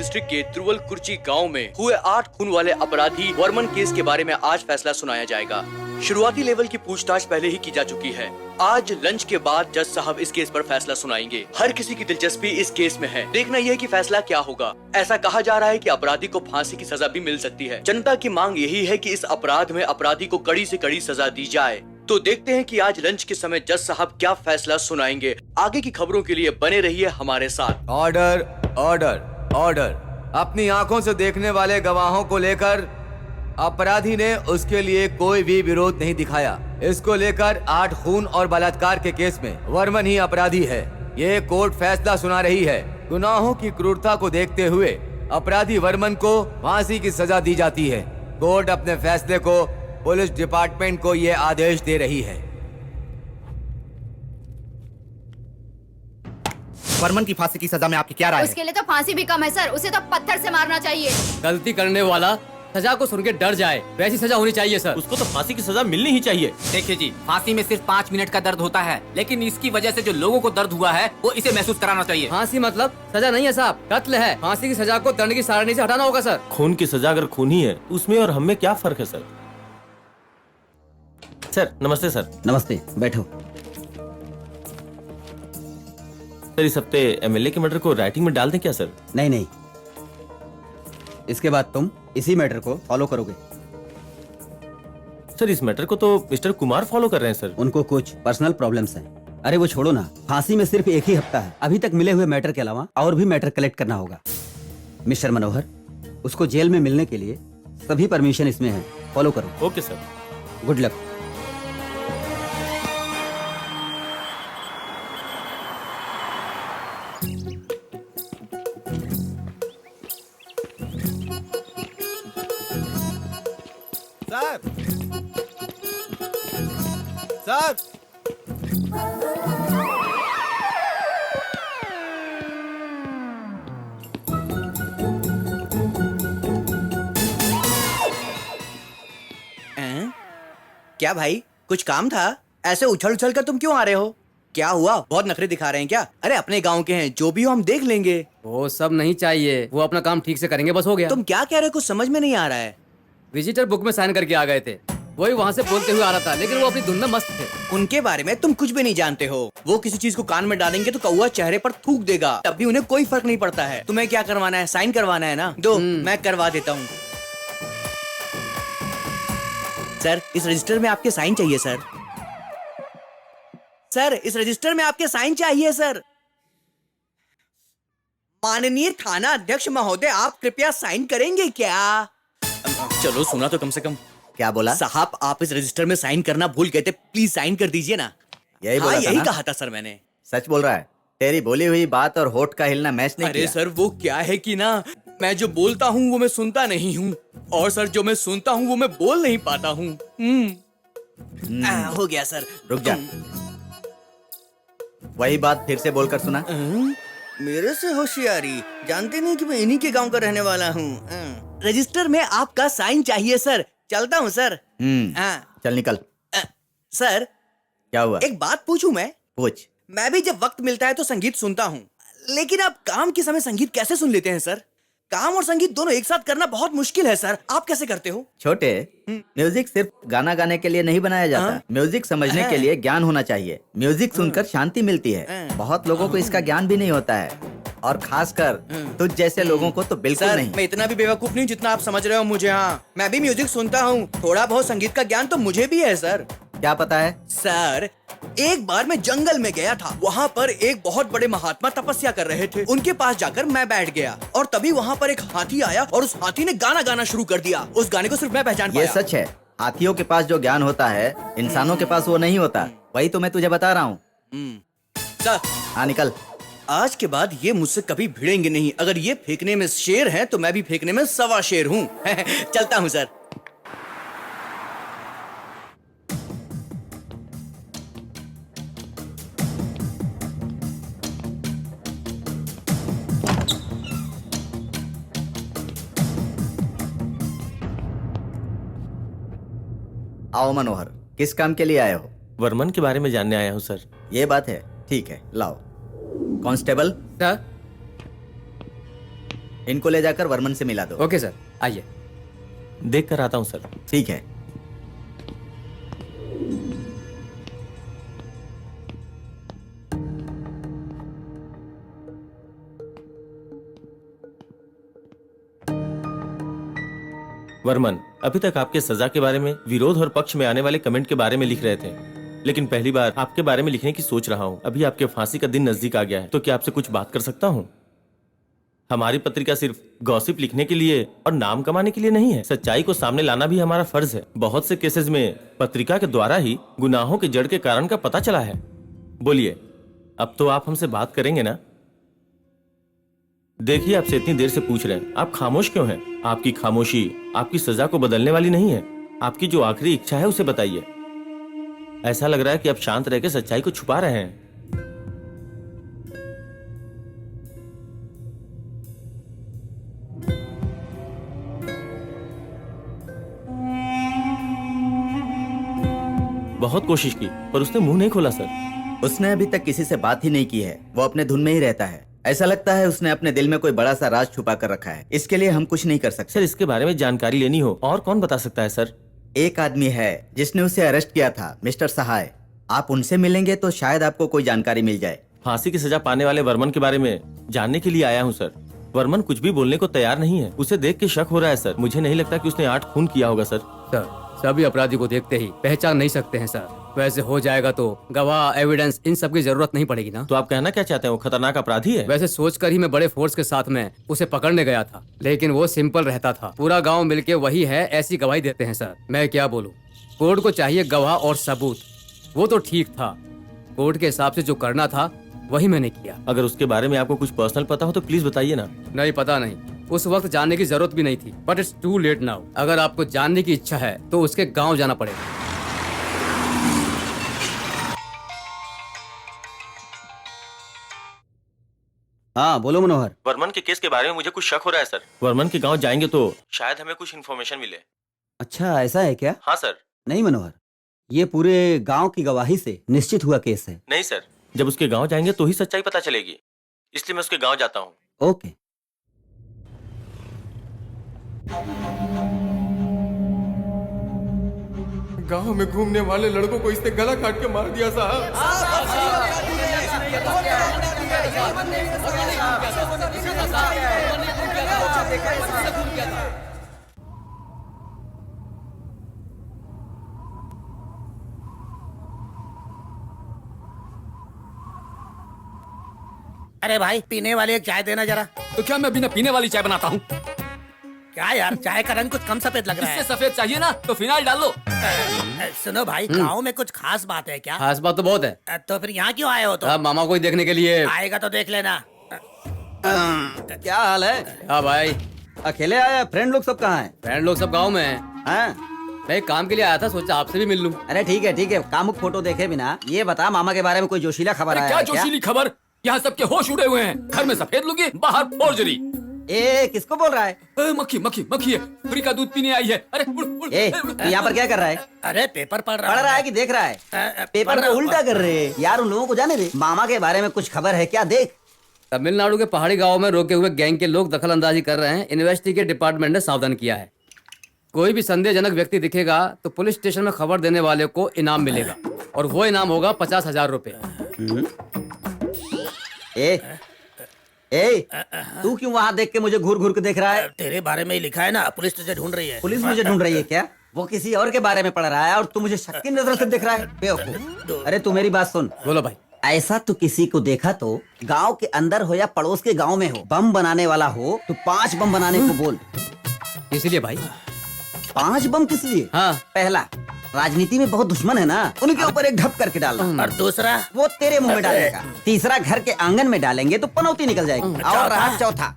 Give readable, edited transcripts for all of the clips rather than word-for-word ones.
District के त्रुवल कुर्ची गांव में हुए 8 खून वाले अपराधी वर्मन केस के बारे में आज फैसला सुनाया जाएगा। शुरुआती लेवल की पूछताछ पहले ही की जा चुकी है। आज लंच के बाद जज साहब इस केस पर फैसला सुनाएंगे। हर किसी की दिलचस्पी इस केस में है। देखना यह है कि फैसला क्या होगा। ऐसा कहा जा रहा है कि अपराधी को फांसी की सजा भी मिल सकती है। जनता की मांग यही है कि इस अपराध में अपराधी को कड़ी से कड़ी सजा दी जाए। तो देखते हैं कि आज लंच के समय जज साहब क्या फैसला सुनाएंगे। आगे की खबरों के लिए बने रहिए हमारे साथ। Order, order, order. अपनी आंखों से देखने वाले गवाहों को लेकर अपराधी ने उसके लिए कोई भी विरोध नहीं दिखाया। इसको लेकर 8 खून और बलात्कार के केस में वर्मन ही अपराधी है। ये कोर्ट फैसला सुना रही है। गुनाहों की क्रूरता को देखते हुए अपराधी वर्मन को फांसी की सजा दी जाती है। कोर्ट अपने फैसले को पुलिस डिपार्टमेंट को ये आदेश दे रही है। वर्मन की फांसी की सजा में आपकी क्या राय है? उसके लिए तो फांसी भी कम है सर, उसे तो पत्थर से मारना चाहिए। गलती करने वाला सजा को सुन के डर जाए, वैसी सजा होनी चाहिए सर। उसको तो फांसी की सजा मिलनी ही चाहिए। देखिए जी, फांसी में सिर्फ 5 मिनट का दर्द होता है, लेकिन इसकी वजह से जो लोगों को दर्द हुआ है वो इसे महसूस कराना चाहिए। फांसी मतलब सजा नहीं है साहब, कत्ल है। फांसी की सजा को दंड की सारणी से हटाना होगा सर। खून की सजा अगर खून ही है, उसमें और हम में क्या फर्क है सर? सर नमस्ते सर। नमस्ते, बैठो। सर इस हफ्ते एमएलए के मर्डर को राइटिंग में डाल दें क्या सर? नहीं नहीं, इसके बाद तुम इसी मैटर को फॉलो करोगे। सर इस मैटर को तो मिस्टर कुमार फॉलो कर रहे हैं सर। उनको कुछ पर्सनल प्रॉब्लम्स हैं। अरे वो छोड़ो ना, फांसी में सिर्फ एक ही हफ्ता है। अभी तक मिले हुए मैटर के अलावा और भी मैटर कलेक्ट करना होगा। मिस्टर मनोहर, उसको जेल में मिलने के लिए सभी परमिशन इसमें है। फॉलो करो। Okay sir. Good luck. Sir, क्या भाई, कुछ काम था? ऐसे उछल उछल कर तुम क्यों आ रहे हो? क्या हुआ? बहुत नखरे दिखा रहे हैं क्या? अरे अपने गांव के हैं, जो भी हो हम देख लेंगे। वो सब नहीं चाहिए, वो अपना काम ठीक से करेंगे, बस हो गया। तुम क्या कह रहे हो? कुछ समझ में नहीं आ रहा है। विजिटर बुक में साइन करके आ गए थे, वही वहाँ से बोलते हुए आ रहा था, लेकिन वो अपनी धुन में मस्त थे। उनके बारे में तुम कुछ भी नहीं जानते हो। वो किसी चीज को कान में डालेंगे तो कौवा चेहरे पर थूक देगा, तब भी उन्हें कोई फर्क नहीं पड़ता है। तुम्हें क्या करवाना है? साइन करवाना है ना? दो, मैं करवा देता हूँ। सर इस रजिस्टर में आपके साइन चाहिए सर। सर इस रजिस्टर में आपके साइन चाहिए सर। माननीय थाना अध्यक्ष महोदय, आप कृपया साइन करेंगे क्या? चलो सुना तो कम से कम। क्या बोला? साहब आप इस रजिस्टर में साइन करना भूल गए थे, प्लीज साइन कर दीजिए ना। यही बोला था यही ना? कहा था सर मैंने। सच बोल रहा है? तेरी बोली हुई बात और होठ का हिलना मैच नहीं अरे किया। सर वो क्या है कि ना, मैं जो बोलता हूँ वो मैं सुनता नहीं हूँ, और सर जो मैं सुनता हूँ वो मैं बोल नहीं पाता हूँ। हो गया सर। रुक जा, वही बात फिर से बोलकर सुना। मेरे से होशियारी, जानते नहीं कि मैं इन्हीं के गांव का रहने वाला हूँ। रजिस्टर में आपका साइन चाहिए सर। चलता हूँ सर। चल निकल। सर क्या हुआ? एक बात पूछूं मैं? पूछ। मैं भी जब वक्त मिलता है तो संगीत सुनता हूँ, लेकिन आप काम के समय संगीत कैसे सुन लेते हैं सर? काम और संगीत दोनों एक साथ करना बहुत मुश्किल है सर, आप कैसे करते हो? छोटे, म्यूजिक सिर्फ गाना गाने के लिए नहीं बनाया जाता। म्यूजिक समझने के लिए ज्ञान होना चाहिए। म्यूजिक सुनकर शांति मिलती है। बहुत लोगों को इसका ज्ञान भी नहीं होता है, और खासकर तुझ जैसे लोगों को तो बिल्कुल सर नहीं। मैं इतना भी बेवकूफ नहीं जितना आप समझ रहे हो मुझे। हाँ मैं भी म्यूजिक सुनता हूँ, थोड़ा बहुत संगीत का ज्ञान तो मुझे भी है सर। क्या पता है? सर एक बार मैं जंगल में गया था, वहाँ पर एक बहुत बड़े महात्मा तपस्या कर रहे थे। उनके पास जाकर मैं बैठ गया, और तभी वहाँ पर एक हाथी आया और उस हाथी ने गाना गाना शुरू कर दिया। उस गाने को सिर्फ मैं पहचान ये पाया। सच है, हाथियों के पास जो ज्ञान होता है इंसानों के पास वो नहीं होता। वही तो मैं तुझे बता रहा हूँ। सर हाँ निकल। आज के बाद ये मुझसे कभी भिड़ेंगे नहीं। अगर ये फेंकने में शेर हैं तो मैं भी फेंकने में 1.25 शेर हूँ। चलता हूँ सर। आओ मनोहर, किस काम के लिए आए हो? वर्मन के बारे में जानने आया हूँ सर। ये बात है, ठीक है, लाओ। कांस्टेबल, सर, इनको ले जाकर वर्मन से मिला दो। ओके सर, आइए। देख कर आता हूँ सर। ठीक है। वर्मन, अभी तक आपके सजा के बारे में, विरोध और पक्ष में आने वाले कमेंट के बारे में लिख रहे थे, लेकिन पहली बार आपके बारे में लिखने की सोच रहा हूँ। अभी आपके फांसी का दिन नजदीक आ गया है, तो क्या आपसे कुछ बात कर सकता हूँ? हमारी पत्रिका सिर्फ गॉसिप लिखने के लिए और नाम कमाने के लिए नहीं है, सच्चाई को सामने लाना भी हमारा फर्ज है। बहुत से केसेस में पत्रिका के द्वारा ही गुनाहों के जड़ के कारण का पता चला है। बोलिए, अब तो आप हमसे बात करेंगे ना? देखिए, आपसे इतनी देर से पूछ रहे हैं, आप खामोश क्यों हैं? आपकी खामोशी आपकी सजा को बदलने वाली नहीं है। आपकी जो आखिरी इच्छा है उसे बताइए। ऐसा लग रहा है कि आप शांत रहकर सच्चाई को छुपा रहे हैं। बहुत कोशिश की पर उसने मुंह नहीं खोला सर। उसने अभी तक किसी से बात ही नहीं की है। वो अपने धुन में ही रहता है। ऐसा लगता है उसने अपने दिल में कोई बड़ा सा राज छुपा कर रखा है। इसके लिए हम कुछ नहीं कर सकते। सर, इसके बारे में जानकारी लेनी हो और कौन बता सकता है सर? एक आदमी है जिसने उसे अरेस्ट किया था, मिस्टर सहाय। आप उनसे मिलेंगे तो शायद आपको कोई जानकारी मिल जाए। फांसी की सजा पाने वाले वर्मन के बारे में जानने के लिए आया हूँ सर। वर्मन कुछ भी बोलने को तैयार नहीं है। उसे देख के शक हो रहा है सर। मुझे नहीं लगता कि उसने 8 खून किया होगा सर। सर, सभी अपराधी को देखते ही पहचान नहीं सकते हैं सर। वैसे हो जाएगा तो गवाह, एविडेंस, इन सब की जरूरत नहीं पड़ेगी ना। तो आप कहना क्या चाहते हैं, वो खतरनाक अपराधी है? वैसे सोचकर ही मैं बड़े फोर्स के साथ में उसे पकड़ने गया था, लेकिन वो सिंपल रहता था। पूरा गांव मिलके वही है ऐसी गवाही देते हैं सर। मैं क्या बोलूं, कोर्ट को चाहिए गवाह और सबूत। वो तो ठीक था, कोर्ट के हिसाब से जो करना था वही मैंने किया। अगर उसके बारे में आपको कुछ पर्सनल पता हो तो प्लीज बताइए ना। नहीं, पता नहीं। उस वक्त जानने की जरूरत भी नहीं थी, but it's too late now. अगर आपको जानने की इच्छा है तो उसके गांव जाना पड़ेगा। हाँ बोलो मनोहर। वर्मन के केस के बारे में मुझे कुछ शक हो रहा है सर। वर्मन के गांव जाएंगे तो शायद हमें कुछ इन्फॉर्मेशन मिले। अच्छा, ऐसा है क्या? हाँ सर। नहीं मनोहर, ये पूरे गांव की गवाही से निश्चित हुआ केस है। नहीं सर, जब उसके गांव जाएंगे तो ही सच्चाई पता चलेगी, इसलिए मैं उसके गांव जाता हूँ। ओके। गांव में घूमने वाले लड़कों को इसने गला काट के मार दिया साहब। अरे भाई, पीने वाली एक चाय देना जरा। तो क्या मैं बिना पीने वाली चाय बनाता हूँ? क्या यार, चाय का रंग कुछ कम सफेद लग रहा है। इससे सफेद चाहिए ना तो फिनाइल डाल लो। सुनो भाई, गाँव में कुछ खास बात है क्या? खास बात तो बहुत है। तो फिर यहाँ क्यों आए हो? तो मामा को ही देखने के लिए। आएगा तो देख लेना। क्या हाल है? हाँ भाई, अकेले आया? फ्रेंड लोग सब कहाँ हैं? फ्रेंड लोग सब गांव में हैं। हाँ? मैं एक काम के लिए आया था, सोचा आपसे भी मिल लूं। अरे ठीक है ठीक है, कामुक फोटो देखे बिना ये बता, मामा के बारे में कोई जोशीला खबर आया क्या है जोशीली खबर? यहाँ सबके होश उड़े हुए हैं। घर में सफेद लुंगी, बाहर फोर्जरी। ए, किसको बोल रहा है? मक्खी मक्खी मक्खी है, फ्री का दूध पीने आई है। अरे उड़, उड़, ए, तू यहाँ पर क्या कर रहा है? अरे पेपर पढ़ पढ़ रहा है कि देख रहा है? पेपर को उल्टा कर रहे हैं यार। उन लोगों को जाने दे। मामा के बारे में कुछ खबर है क्या? देख। तमिलनाडु के पहाड़ी गांव में रोके हुए गैंग के लोग दखल अंदाजी कर रहे हैं। इन्वेस्टिगेट डिपार्टमेंट ने सावधान किया है। कोई भी संदेहजनक व्यक्ति दिखेगा तो पुलिस स्टेशन में खबर देने वाले को इनाम मिलेगा, और वो इनाम होगा 50,000 रुपए। ए, तू क्यों वहाँ देख के मुझे घूर घूर के देख रहा है? तेरे बारे में ही लिखा है ना, पुलिस तुझे ढूंढ रही है। पुलिस मुझे ढूंढ रही है क्या? वो किसी और के बारे में पढ़ रहा है और तू मुझे शक की नजर से देख रहा है? बेवकूफ। अरे तू मेरी बात सुन। बोलो भाई। ऐसा तू किसी को देखा तो गांव के अंदर हो या पड़ोस के गांव में हो, बम बनाने वाला हो तो 5 बम बनाने को बोल। इसलिए भाई 5 बम किस लिए? हाँ, पहला, राजनीति में बहुत दुश्मन है ना, उनके ऊपर एक ढप करके डालना। और दूसरा, वो तेरे मुंह में डालेगा। तीसरा, घर के आंगन में डालेंगे तो पनौती निकल जाएगी। और रहा चौथा,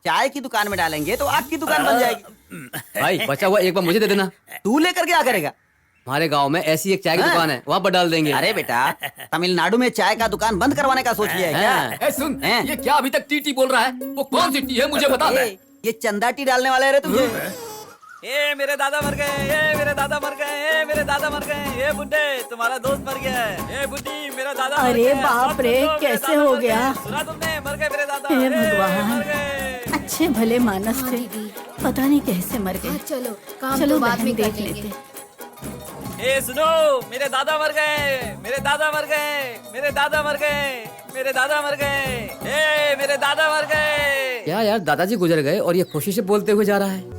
चाय की दुकान में डालेंगे तो आग की दुकान बन जाएगी। भाई बचा हुआ एक बार मुझे दे देना। तू लेकर क्या करेगा? हमारे गांव में ऐसी एक चाय की दुकान है, वहाँ पर डाल देंगे। अरे बेटा, तमिलनाडु में चाय का दुकान बंद करवाने का सोच लिया है क्या? सुन, हैं? ये क्या अभी तक टीटी बोल रहा है? वो कौन सी टी है मुझे बता दे। ये चंदा टी डालने वाले रे तुझे। ए मेरे दादा मर गए, ए मेरे दादा मर गए, ए मेरे दादा मर गए, ए बुड्ढे तुम्हारा दोस्त मर गया है, ए बुड्ढी मेरा दादा मर अरे गया। बाप रे, कैसे हो गया? सुना तुमने? मर गए मेरे दादा। हे अरे, भगवान। मर गए। अच्छे भले मानस हाँ, थे, दीदी। पता नहीं कैसे मर गए। चलो काम चलो तो बाद बहन में देख कर लेंगे। लेते। ए सुनो, मेरे दादा मर गए, मेरे दादा मर गए, मेरे दादा मर गए, मेरे दादा मर गए, ए मेरे दादा मर गए। क्या यार, दादाजी गुजर गए और ये खुशी से बोलते हुए जा रहा है।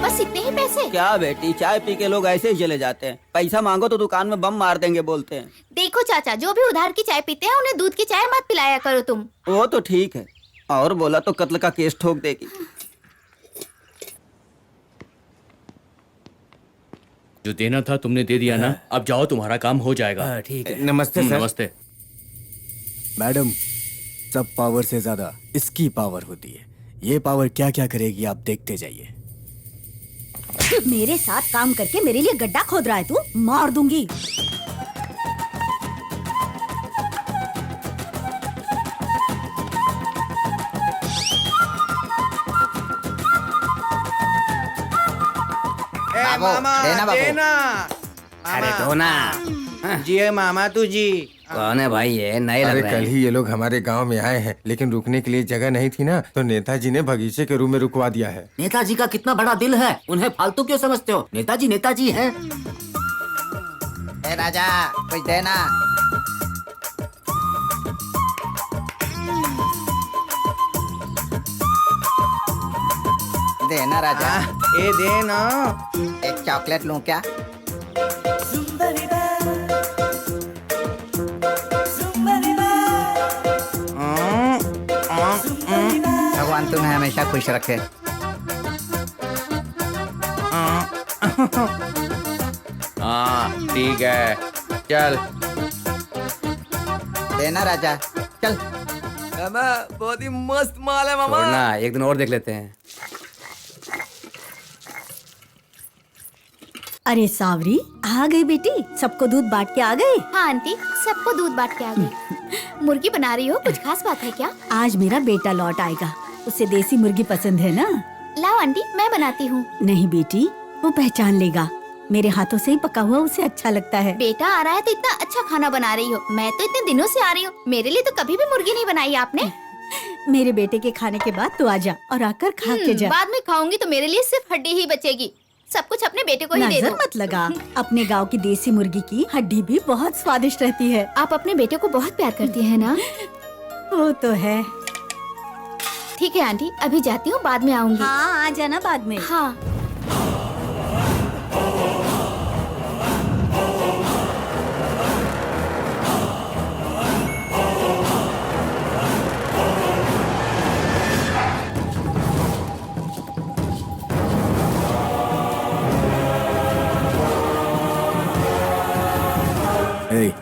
बस इतने ही पैसे? क्या बेटी, चाय पी के लोग ऐसे ही चले जाते हैं। पैसा मांगो तो दुकान में बम मार देंगे बोलते हैं। देखो चाचा, जो भी उधार की चाय पीते हैं उन्हें दूध की चाय मत पिलाया करो तुम। वो तो ठीक है, और बोला तो कत्ल का केस ठोक देगी। जो देना था तुमने दे दिया ना, अब जाओ, तुम्हारा काम हो जाएगा। ठीक है। नमस्ते सर। नमस्ते। मैडम, सब पावर से ज्यादा इसकी पावर होती है। ये पावर क्या क्या करेगी आप देखते जाइए। मेरे साथ काम करके मेरे लिए गड्ढा खोद रहा है तू, मार दूंगी। मामा, देना बाबू। अरे दो ना। जी है मामा तू जी। कौन है भाई ये? नए लग अरे रहे कल हैं। ही ये लोग हमारे गांव में आए हैं, लेकिन रुकने के लिए जगह नहीं थी ना, तो नेताजी ने बगीचे के रूम में रुकवा दिया है। नेताजी का कितना बड़ा दिल है, उन्हें फालतू क्यों समझते हो? नेताजी नेताजी है। ए राजा, कुछ देना। देना राजा। ए देना। एक चॉकलेट लूं क्या? भगवान तुम्हें हमेशा खुश रखे। हाँ ठीक है, चल। देना राजा, चल। बहुत ही मस्त माल है मामा। छोड़ना, एक दिन और देख लेते हैं। अरे सावरी, आ गई बेटी, सबको दूध बांट के आ गई। हाँ आंटी, सबको दूध बांट के आ गई। मुर्गी बना रही हो, कुछ खास बात है क्या? आज मेरा बेटा लौट आएगा, उसे देसी मुर्गी पसंद है ना। लाओ आंटी, मैं बनाती हूँ। नहीं बेटी, वो पहचान लेगा, मेरे हाथों से ही पका हुआ उसे अच्छा लगता है। बेटा आ रहा है तो इतना अच्छा खाना बना रही हो। मैं तो इतने दिनों से आ रही हूँ, मेरे लिए तो कभी भी मुर्गी नहीं बनाई आपने। मेरे बेटे के खाने के बाद तू आजा और आकर खा के जा। बाद में खाऊंगी तो मेरे लिए सिर्फ हड्डी ही बचेगी। सब कुछ अपने बेटे को ही दे नजर दो। मत लगा, अपने गांव की देसी मुर्गी की हड्डी भी बहुत स्वादिष्ट रहती है। आप अपने बेटे को बहुत प्यार करती हैं ना? वो तो है। ठीक है आंटी, अभी जाती हूँ, बाद में आऊंगी। हाँ, आ जाना बाद में। हाँ।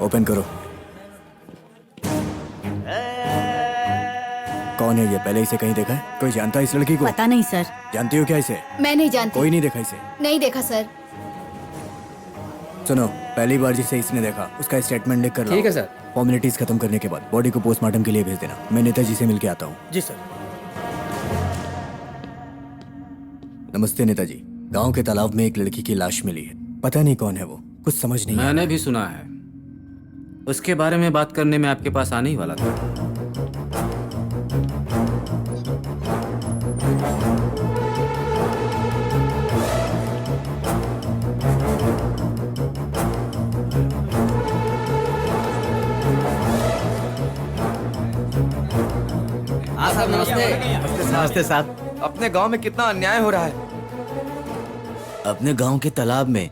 ओपन करो। कौन है ये? पहले इसे कहीं देखा है? कोई जानता है इस लड़की को? पता नहीं सर। जानती हो क्या इसे? मैं नहीं जानती। कोई नहीं देखा इसे? नहीं देखा सर। सुनो, पहली बार जिसे इसने देखा उसका स्टेटमेंट लिख कर ठीक है सर। फॉर्मेलिटीज खत्म करने के बाद बॉडी को पोस्टमार्टम के लिए भेज देना। मैं नेताजी से मिलके आता हूँ। जी सर। नमस्ते नेताजी। गांव के तालाब में एक लड़की की लाश मिली है, पता नहीं कौन है वो, कुछ समझ नहीं। मैंने भी सुना है, उसके बारे में बात करने में आपके पास आने ही वाला था। हाँ साहब, नमस्ते। नमस्ते साहब। अपने गांव में कितना अन्याय हो रहा है। अपने गांव के तालाब में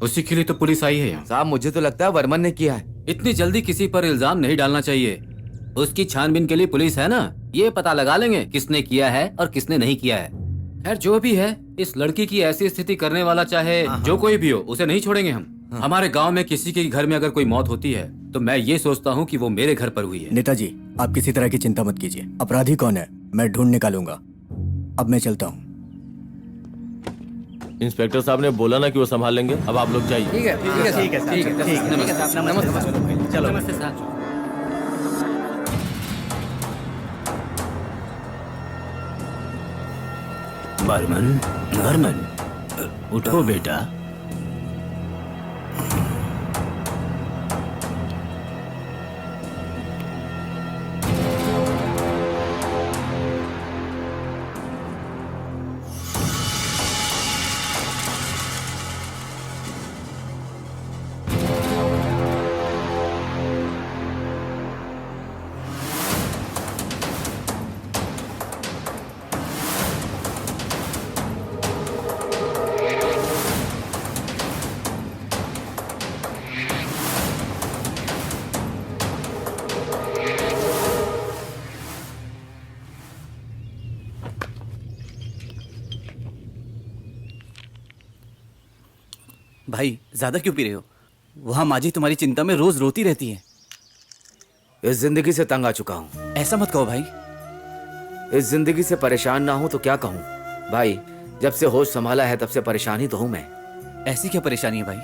उसी के लिए तो पुलिस आई है यहाँ। साहब मुझे तो लगता है वर्मन ने किया है। इतनी जल्दी किसी पर इल्जाम नहीं डालना चाहिए। उसकी छानबीन के लिए पुलिस है ना, ये पता लगा लेंगे किसने किया है और किसने नहीं किया है। खैर जो भी है, इस लड़की की ऐसी स्थिति करने वाला चाहे जो कोई भी हो, उसे नहीं छोड़ेंगे हम। हमारे गांव में किसी के घर में अगर कोई मौत होती है तो मैं ये सोचता हूँ कि वो मेरे घर पर हुई है। नेताजी, आप किसी तरह की चिंता मत कीजिए। अपराधी कौन है मैं ढूंढ निकालूंगा। अब मैं चलता हूँ। इंस्पेक्टर साहब ने बोला ना कि वो संभाल लेंगे। अब आप लोग जाइए। ठीक है साहब। नमस्ते। चलो। नमस्ते साहब। वर्मन, उठो बेटा। भाई ज्यादा क्यों पी रहे हो? वहाँ माजी तुम्हारी चिंता में रोज रोती रहती है। इस जिंदगी से तंग आ चुका हूँ। ऐसा मत कहो भाई। इस जिंदगी से परेशान ना हूँ तो क्या कहूँ भाई। जब से होश संभाला है तब से परेशान ही तो हूँ मैं। ऐसी क्या परेशानी है भाई?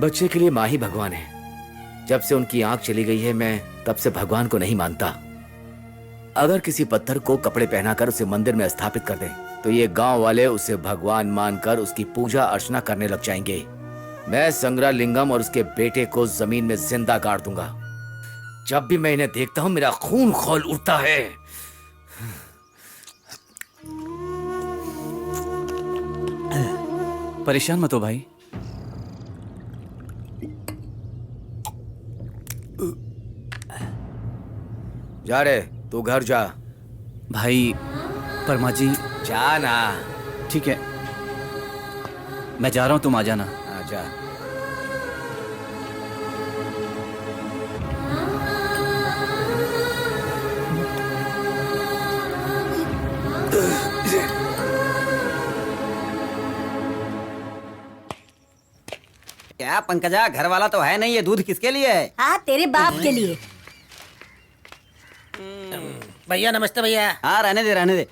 बच्चे के लिए माँ ही भगवान है। जब से उनकी आंख चली गई है मैं तब से भगवान को नहीं मानता। अगर किसी पत्थर को कपड़े पहनाकर उसे मंदिर में स्थापित कर दें तो ये गांव वाले उसे भगवान मानकर उसकी पूजा अर्चना करने लग जाएंगे। मैं संग्रालिंगम और उसके बेटे को जमीन में जिंदा गाड़ दूंगा। जब भी मैं इन्हें देखता हूं मेरा खून खौल उठता है। परेशान मत हो भाई। जा रे, तू घर जा। भाई परमा जी। जा ना। ठीक है, मैं जा रहा हूँ, तुम आ जाना। जा। क्या पंकजा, घर वाला तो है नहीं, ये दूध किसके लिए है? हाँ, तेरे बाप के लिए। भैया नमस्ते भैया। हाँ रहने दे।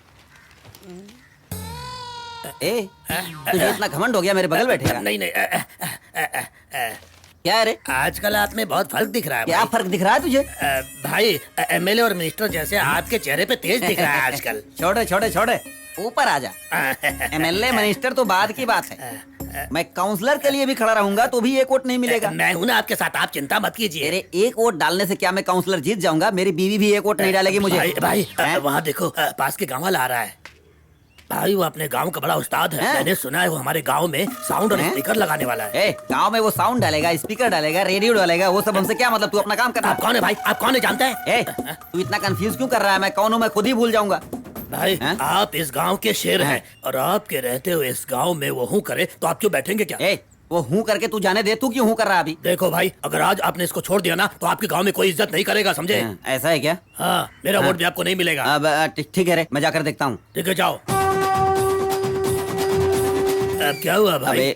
ए, तुझे इतना घमंड हो गया मेरे बगल बैठेगा? नहीं क्या है रे? आजकल आप में बहुत फर्क दिख रहा है। क्या फर्क दिख रहा है तुझे? भाई एमएलए और मिनिस्टर जैसे आपके चेहरे पे तेज दिख रहा है आजकल। छोड़े ऊपर आ जा। एमएलए मिनिस्टर तो बाद की बात है। मैं काउंसलर के लिए भी खड़ा रहूंगा तो भी एक वोट नहीं मिलेगा। मैं हूं ना आपके साथ, आप चिंता मत कीजिए। अरे एक वोट डालने से क्या मैं काउंसलर जीत जाऊंगा? मेरी बीवी भी एक वोट नहीं डालेगी मुझे। भाई वहाँ देखो, पास के गाँव वाला आ रहा है। भाई वो अपने गांव का बड़ा उस्ताद है। मैंने सुना है वो हमारे गांव में साउंड और स्पीकर लगाने वाला है। गांव में वो साउंड डालेगा, स्पीकर डालेगा, रेडियो डालेगा, वो सब हमसे क्या मतलब? तू अपना काम कर। आप कौन है भाई? आप कौन है जानता है? तू इतना कंफ्यूज क्यों कर रहा है? मैं कौन हूँ मैं खुद ही भूल जाऊंगा। भाई आप इस गांव के शेर हैं और आपके रहते हुए इस गांव में वो हूँ करे तो आप क्यों बैठेंगे क्या? वो हूँ करके तू जाने दे। तू क्यों हूँ कर रहा है अभी? देखो भाई, अगर आज आपने इसको छोड़ दिया ना तो आपके गांव में कोई इज्जत नहीं करेगा, समझे? ऐसा है क्या? हाँ, मेरा वोट भी आपको नहीं मिलेगा। ठीक है रे, मैं जाकर देखता हूँ। ठीक है, जाओ। अब क्या हुआ भाई?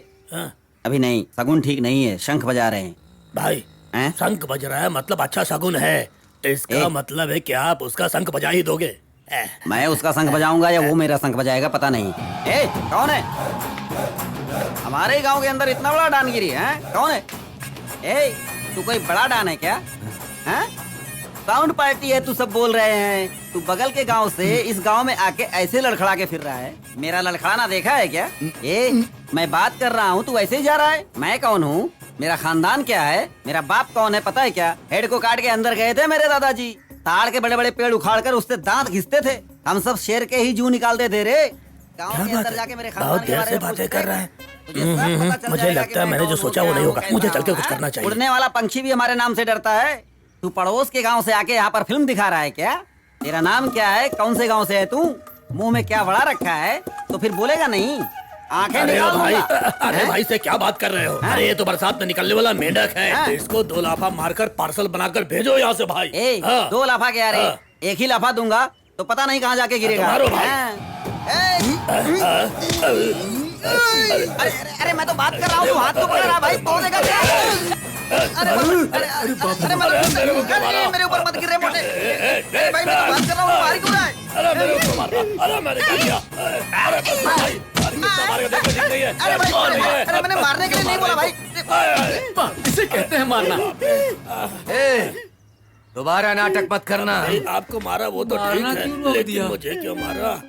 अभी नहीं, शगुन ठीक नहीं है। शंख बजा रहे हैं भाई। शंख बज रहा है मतलब अच्छा शगुन है। इसका मतलब है कि आप उसका शंख बजा ही दोगे। मैं उसका शंख बजाऊंगा या वो मेरा शंख बजाएगा पता नहीं। कौन है? हमारे गांव के अंदर इतना बड़ा डानगिरी है? कौन है? तू कोई बड़ा डान है क्या? साउंड पार्टी है तू सब बोल रहे हैं। तू बगल के गांव से इस गांव में आके ऐसे लड़खड़ा के फिर रहा है। मेरा लड़खड़ाना देखा है क्या? मैं बात कर रहा हूँ, तू ऐसे ही जा रहा है। मैं कौन हूँ? मेरा खानदान क्या है? मेरा बाप कौन है पता है क्या? हेड को काट के अंदर गए थे मेरे दादाजी। ताड़ के बड़े बड़े पेड़ उखाड़ कर उससे दांत घिसते थे। हम सब शेर के ही जू निकालते थे रे। गाँव के अंदर जाके मेरे खानदान के बारे में बातें कर रहा है। मुझे लगता है मैंने जो सोचा वो नहीं होगा। मुझे चल के कुछ करना चाहिए। उड़ने वाला पंछी भी हमारे नाम से डरता है। तू पड़ोस के गांव से आके यहाँ पर फिल्म दिखा रहा है क्या? तेरा नाम क्या है? कौन से गांव से है तू? मुंह में क्या बड़ा रखा है? तो फिर बोलेगा नहीं। आंखें अरे निकाल भाई, दूंगा। अरे भाई से क्या बात कर रहे हो? अरे ये तो बरसात में निकलने वाला मेंढक है। इसको 2 लाफा मारकर पार्सल बनाकर भेजो यहाँ से भाई। ए, 2 लाफा क्या रे? एक ही लाफा दूंगा तो पता नहीं कहाँ जाके गिरेगा। मारो भाई। अरे मैं तो बात कर रहा हूँ, हाथ तो पकड़ रहा भाई, तोड़ेगा क्या? अरे मेरे ऊपर मत गिर रहे मोटे। भाई मैं तो बात कर रहा हूँ, मारी क्यों रहा है? अरे मेरे ऊपर मार रहा, अरे मैंने क्या किया? अरे भाई, अरे भाई, अरे मैंने मारने के लिए नहीं बोला भाई। इसे कहते हैं मारना। दोबारा नाटक मत करना। आपको मारा वो तो ठीक मारना है, क्यों रोक लेकिन दिया? मुझे क्यों मारा?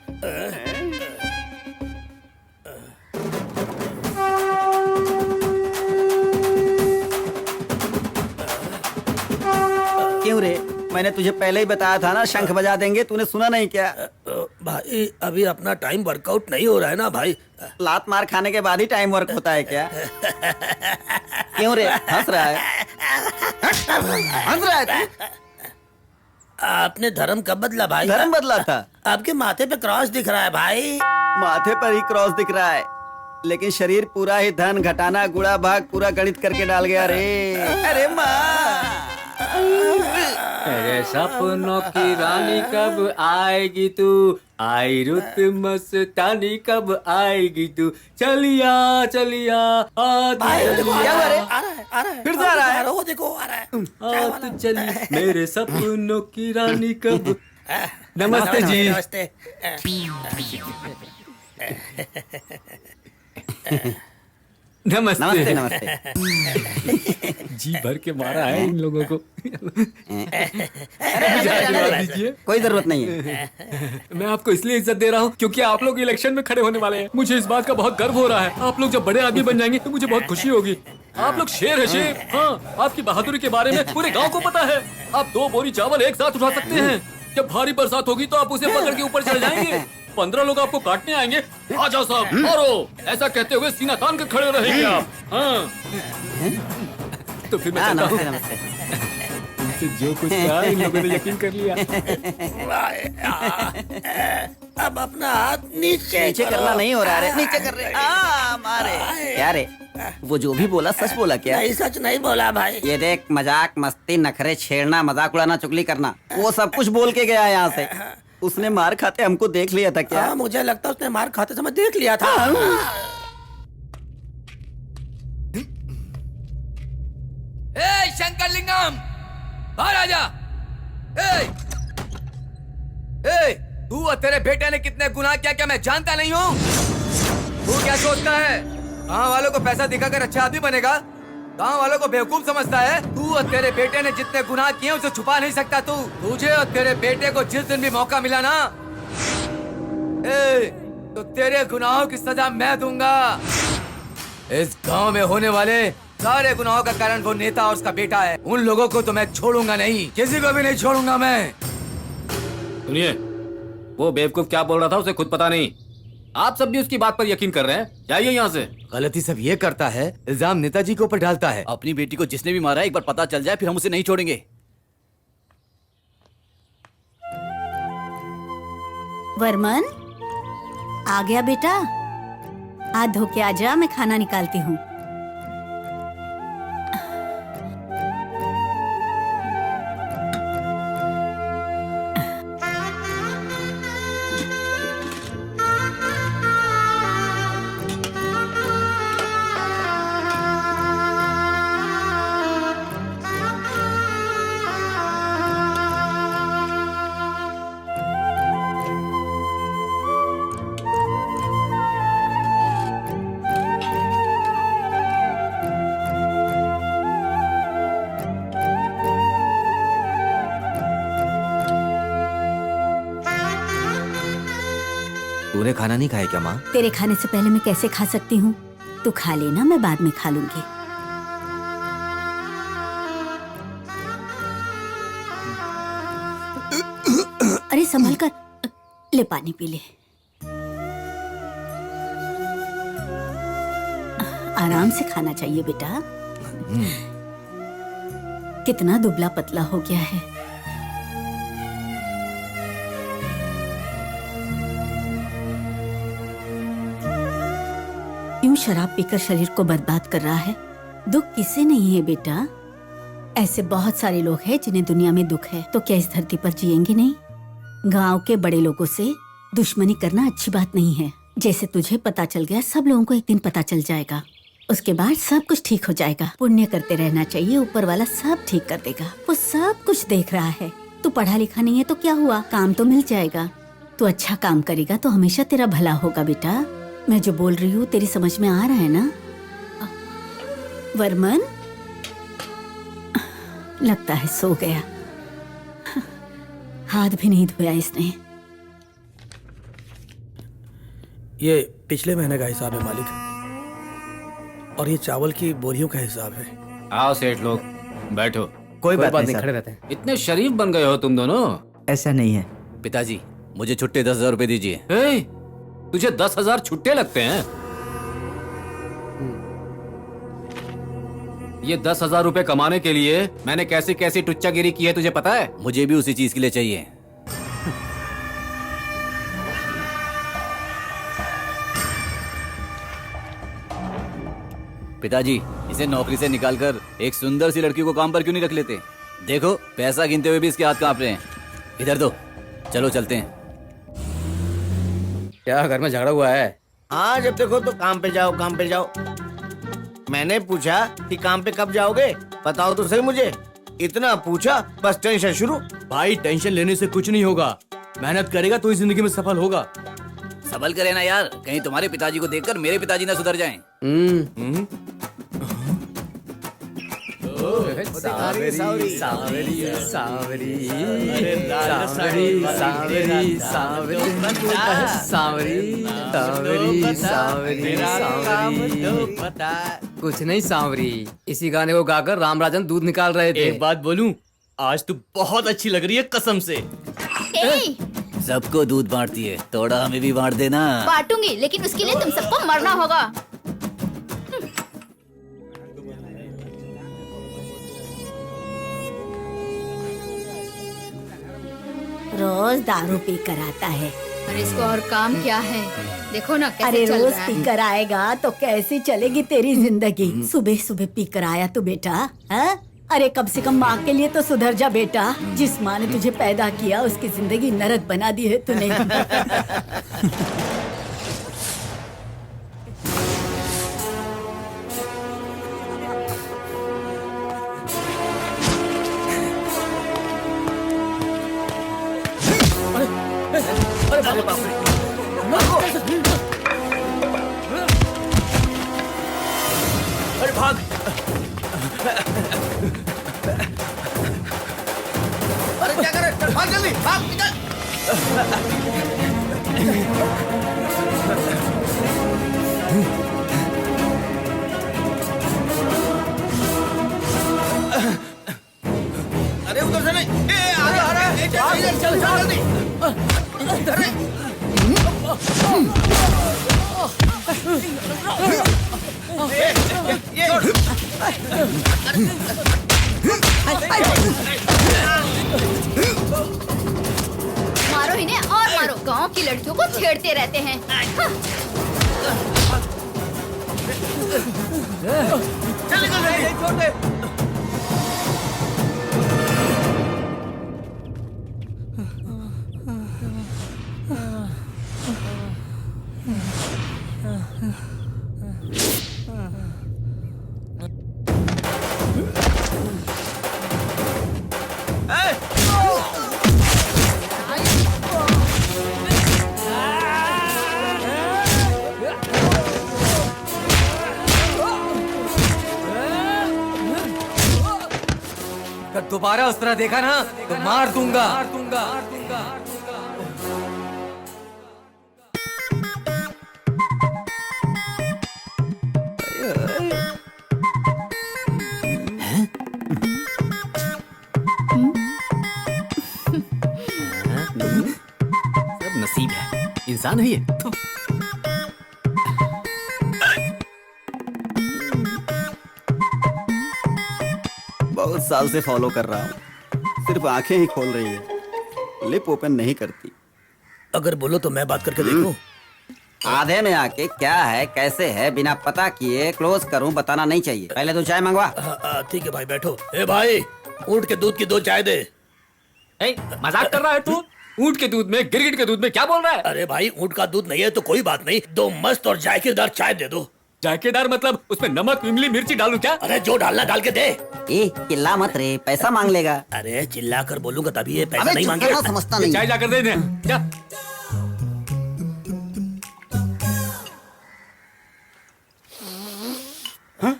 क्यों रे? मैंने तुझे पहले ही बताया था ना, शंख बजा देंगे, तूने सुना नहीं क्या? भाई अभी अपना टाइम वर्कआउट नहीं हो रहा है ना भाई। लात मार खाने के बाद ही टाइम वर्क होता है क्या? क्यों रे हंस रहा है? हंस रहा है तू? आपने धर्म कब बदला भाई? धर्म बदला था? आपके माथे पे क्रॉस दिख रहा है भाई। माथे पर ही क्रॉस दिख रहा है, लेकिन शरीर पूरा ही धन घटाना गुणा भाग पूरा गणित करके डाल गया रे। अरे माँ, अरे सपनों की रानी कब आएगी तू? आई रुत मस्तानी कब आएगी तू? चलिया चलिया क्या हुआ रे? आ रहा है, फिर से आ रहा है। वो देखो आ रहा है। तो चलिए मेरे सपनों की रानी कब। नमस्ते जी। नमस्ते। नमस्ते नमस्ते नमस्ते। जी भर के मारा है इन लोगों को। दीजिए। कोई जरूरत नहीं है। मैं आपको इसलिए इज्जत दे रहा हूँ क्योंकि आप लोग इलेक्शन में खड़े होने वाले हैं। मुझे इस बात का बहुत गर्व हो रहा है। आप लोग जब बड़े आदमी बन जाएंगे तो मुझे बहुत खुशी होगी। आप लोग शेर है शेर। हाँ, आपकी बहादुरी के बारे में पूरे गांव को पता है। आप 2 बोरी चावल एक साथ उठा सकते हैं। जब भारी बरसात होगी तो आप उसे पकड़ के ऊपर चढ़ जाएंगे। 15 लोग आपको काटने आएंगे। आ जाओ साहब, मारो। ऐसा कहते हुए सीना तान के खड़े रहेंगे आप। हाँ। तो फिर मैं चलता हूँ। तुमसे जो कुछ कहा इन लोगों ने यकीन कर लिया। अब अपना हाथ नीचे नीचे करना नहीं हो रहा रे, नीचे कर रहे। मारे क्या रे? वो जो भी बोला सच बोला क्या? नहीं, सच नहीं बोला भाई। ये देख, मजाक मस्ती नखरे छेड़ना मजाक उड़ाना चुगली करना वो सब कुछ बोल के गया यहाँ से। उसने मार खाते हमको देख लिया था क्या? मुझे लगता उसने मार खाते समय देख लिया था। शंकर लिंगम, बाहर आ जा। तू और तेरे बेटे ने कितने गुनाह किया क्या मैं जानता नहीं हूँ? तू क्या सोचता है गाँव वालों को पैसा दिखाकर अच्छा आदमी बनेगा? गाँव वालों को बेवकूफ समझता है? तू और तेरे बेटे ने जितने गुनाह किए उसे छुपा नहीं सकता तू। तुझे और तेरे बेटे को जिस दिन भी मौका मिला ना, तो तेरे गुनाहों की सजा मैं दूंगा। इस गांव में होने वाले सारे गुनाहों का कारण वो नेता और उसका बेटा है। उन लोगों को तो मैं छोड़ूंगा नहीं, किसी को भी नहीं छोड़ूंगा मैं। सुनिए, वो बेवकूफ क्या बोल रहा था उसे खुद पता नहीं। आप सब भी उसकी बात पर यकीन कर रहे हैं। जाइए यहाँ से। गलती सब ये करता है, इल्जाम नेताजी के ऊपर डालता है। अपनी बेटी को जिसने भी मारा है एक बार पता चल जाए, फिर हम उसे नहीं छोड़ेंगे। वर्मन, आ गया बेटा? हाथ धो के आजा, मैं खाना निकालती हूँ। तूने खाना नहीं खाया क्या माँ? तेरे खाने से पहले मैं कैसे खा सकती हूँ? तू खा लेना, मैं बाद में खा लूंगी। अरे संभल कर, ले पानी पी ले। आराम से खाना चाहिए बेटा। कितना दुबला पतला हो गया है। क्यों शराब पीकर शरीर को बर्बाद कर रहा है? दुख किसे नहीं है बेटा? ऐसे बहुत सारे लोग हैं जिन्हें दुनिया में दुख है, तो क्या इस धरती पर जिएंगे नहीं? गांव के बड़े लोगों से दुश्मनी करना अच्छी बात नहीं है। जैसे तुझे पता चल गया, सब लोगों को एक दिन पता चल जाएगा। उसके बाद सब कुछ ठीक हो जाएगा। पुण्य करते रहना चाहिए, ऊपर वाला सब ठीक कर देगा। वो सब कुछ देख रहा है। तू पढ़ा लिखा नहीं है तो क्या हुआ, काम तो मिल जाएगा। तू अच्छा काम करेगा तो हमेशा तेरा भला होगा बेटा। मैं जो बोल रही हूँ तेरी समझ में आ रहा है ना? वर्मन लगता है सो गया। हाथ भी नहीं धोया इसने। ये पिछले महीने का हिसाब है मालिक, और ये चावल की बोरियों का हिसाब है। आओ सेठ लोग, बैठो। कोई बात नहीं, खड़े सर। रहते हैं। इतने शरीफ बन गए हो तुम दोनों। ऐसा नहीं है। पिताजी, मुझे छुट्टे 10,000 रुपए दीजिए। तुझे 10,000 छुट्टे लगते हैं? ये 10,000 रुपए कमाने के लिए मैंने कैसी कैसी टुच्चागिरी की है तुझे पता है? मुझे भी उसी चीज के लिए चाहिए। पिताजी, इसे नौकरी से निकालकर एक सुंदर सी लड़की को काम पर क्यों नहीं रख लेते? देखो, पैसा गिनते हुए भी इसके हाथ कांप रहे हैं। इधर दो, चलो चलते हैं। क्या घर में झगड़ा हुआ है? हाँ, जब देखो तो काम पे जाओ, काम पे जाओ। मैंने पूछा कि काम पे कब जाओगे, बताओ तो सही मुझे। इतना पूछा, बस टेंशन शुरू। भाई, टेंशन लेने से कुछ नहीं होगा। मेहनत करेगा तो ही जिंदगी में सफल होगा। सबल करे ना यार, कहीं तुम्हारे पिताजी को देखकर मेरे पिताजी ना सुधर जाएं। सावरी सावरी सावरी सावरी सावरी सावरी सावरी सावरी सावरी। कुछ नहीं सांवरी, इसी गाने को गाकर रामराजन दूध निकाल रहे थे। एक बात बोलूं, आज तू बहुत अच्छी लग रही है कसम से। सबको दूध बांटती है, थोड़ा हमें भी बांट देना। बांटूंगी, लेकिन उसके लिए तुम सबको मरना होगा। रोज दारू पी कर आता है। अरे इसको और काम क्या है? देखो ना कैसे अरे चल रोज रहा है। पी कर आएगा तो कैसी चलेगी तेरी जिंदगी? सुबह सुबह पी कर आया तू बेटा, हाँ? अरे कम से कम माँ के लिए तो सुधर जा बेटा। जिस माँ ने तुझे पैदा किया उसकी जिंदगी नरक बना दी है तूने। अरे बाप रे, अरे भाग। अरे क्या कर रहे? भाग जल्दी, भाग निकल। अरे उधर से नहीं, आगे आ रहा है। चल जल्दी। मारो इन्हें और मारो। गांव की लड़कियों को छेड़ते रहते हैं। चल निकल, छोड़ दे। दोबारा उस तरह देखा ना तो मार दूंगा। सब नसीब है, इंसान है ये। बहुत साल से फॉलो कर रहा हूँ, सिर्फ आंखें ही खोल रही है, लिप ओपन नहीं करती। अगर बोलो तो मैं बात करके देखूं। आधे में आके क्या है कैसे है बिना पता किए क्लोज करूं बताना नहीं चाहिए। पहले तो चाय मंगवा। ठीक है भाई बैठो। ए भाई ऊँट के दूध की 2 चाय दे। मजाक कर रहा है तू? ऊँट के दूध में गिरगिट के दूध में क्या बोल रहा है? अरे भाई ऊँट का दूध नहीं है तो कोई बात नहीं, 2 मस्त और जायकेदार चाय दे दो। जायकेदार मतलब उसमें नमक इमली मिर्ची डालूं क्या? अरे जो डालना डाल के दे। ए चिल्ला मत रे, पैसा मांग लेगा। अरे चिल्ला कर बोलूंगा तभी ये पैसा अबे नहीं चुप मांगेगा। करो, समझता नहीं। चाय जाकर दे दे। जा। हाँ?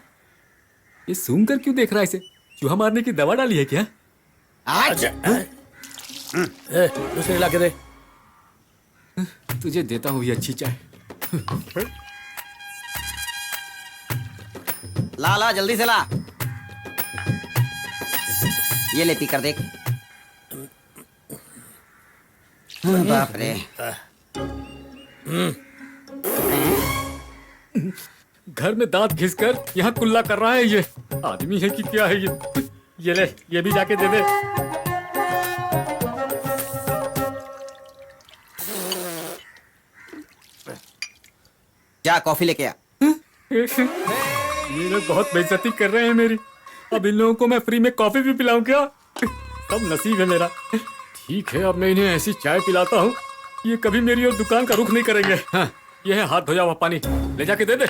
ये सूंघ कर क्यों देख रहा है इसे? चूहा मारने की दवा डाली है क्या? दूसरे ला के दे। तुझे देता हूँ ये अच्छी चाय। ला ला जल्दी से ला। ये ले पी कर देख। बाप रे। घर में दांत घिसकर यहाँ कुल्ला कर रहा है ये। आदमी है कि क्या है ये ले, ये भी जाके दे दे। जा कॉफी लेके आ। ये लोग बहुत बेइज्जती कर रहे हैं मेरी। अब इन लोगों को मैं फ्री में कॉफी भी पिलाऊं क्या? सब नसीब है मेरा। ठीक है, अब मैं इन्हें ऐसी चाय पिलाता हूँ ये कभी मेरी और दुकान का रुख नहीं करेंगे। हाँ, ये है हाथ धोया हुआ पानी, ले जाके दे दे।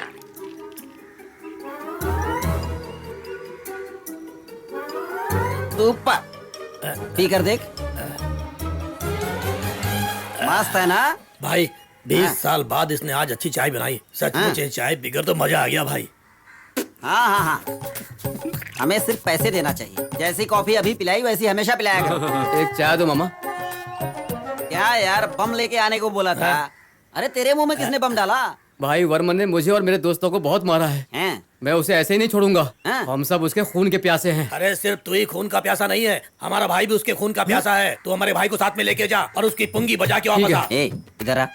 ऊपर पी कर देख। मस्त है ना भाई? 20 साल बाद इसने आज अच्छी चाय बनाई। सचमुच ये चाय पीकर तो मजा आ गया भाई। हाँ हाँ हाँ, हमें सिर्फ पैसे देना चाहिए। जैसी कॉफी अभी पिलाई वैसी हमेशा पिलाया करो। एक चाय दो मामा। क्या यार, बम लेके आने को बोला था। अरे तेरे मुंह में किसने बम डाला? भाई वर्मन ने मुझे और मेरे दोस्तों को बहुत मारा है। मैं उसे ऐसे ही नहीं छोड़ूंगा। हम सब उसके खून के प्यासे हैं। अरे सिर्फ तू ही खून का प्यासा नहीं है, हमारा भाई भी उसके खून का प्यासा है। तू हमारे भाई को साथ में लेके जा और उसकी पुंगी बजा के वापस आ। इधर आ।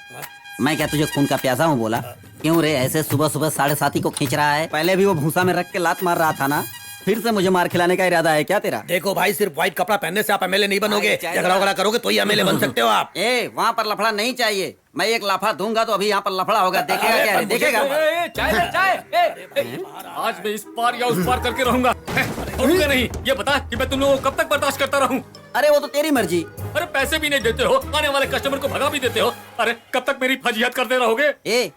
मैं क्या तुझे खून का प्यासा हूँ बोला? क्यों रे, ऐसे सुबह सुबह 7:30 को खींच रहा है? पहले भी वो भूसा में रख के लात मार रहा था ना, फिर से मुझे मार खिलाने का इरादा है क्या तेरा? देखो भाई, सिर्फ व्हाइट कपड़ा पहनने से आप एमएलए नहीं बनोगे। झगड़ा वगड़ा करोगे तो ही एमएलए बन सकते हो आप। वहाँ पर लफड़ा नहीं चाहिए। मैं एक लाफा दूंगा तो अभी यहाँ पर लफड़ा होगा। देखेगा क्या रे? देखेगा। आज मैं इस पार या उस पार करके रहूंगा। छोड़ूंगा नहीं। ये बता कि मैं तुम लोगों को कब तक बर्दाश्त करता रहूं? अरे वो तो तेरी मर्जी। अरे पैसे भी नहीं देते हो, आने वाले कस्टमर को भगा भी देते हो। अरे कब तक मेरी फजीहत करते रहोगे?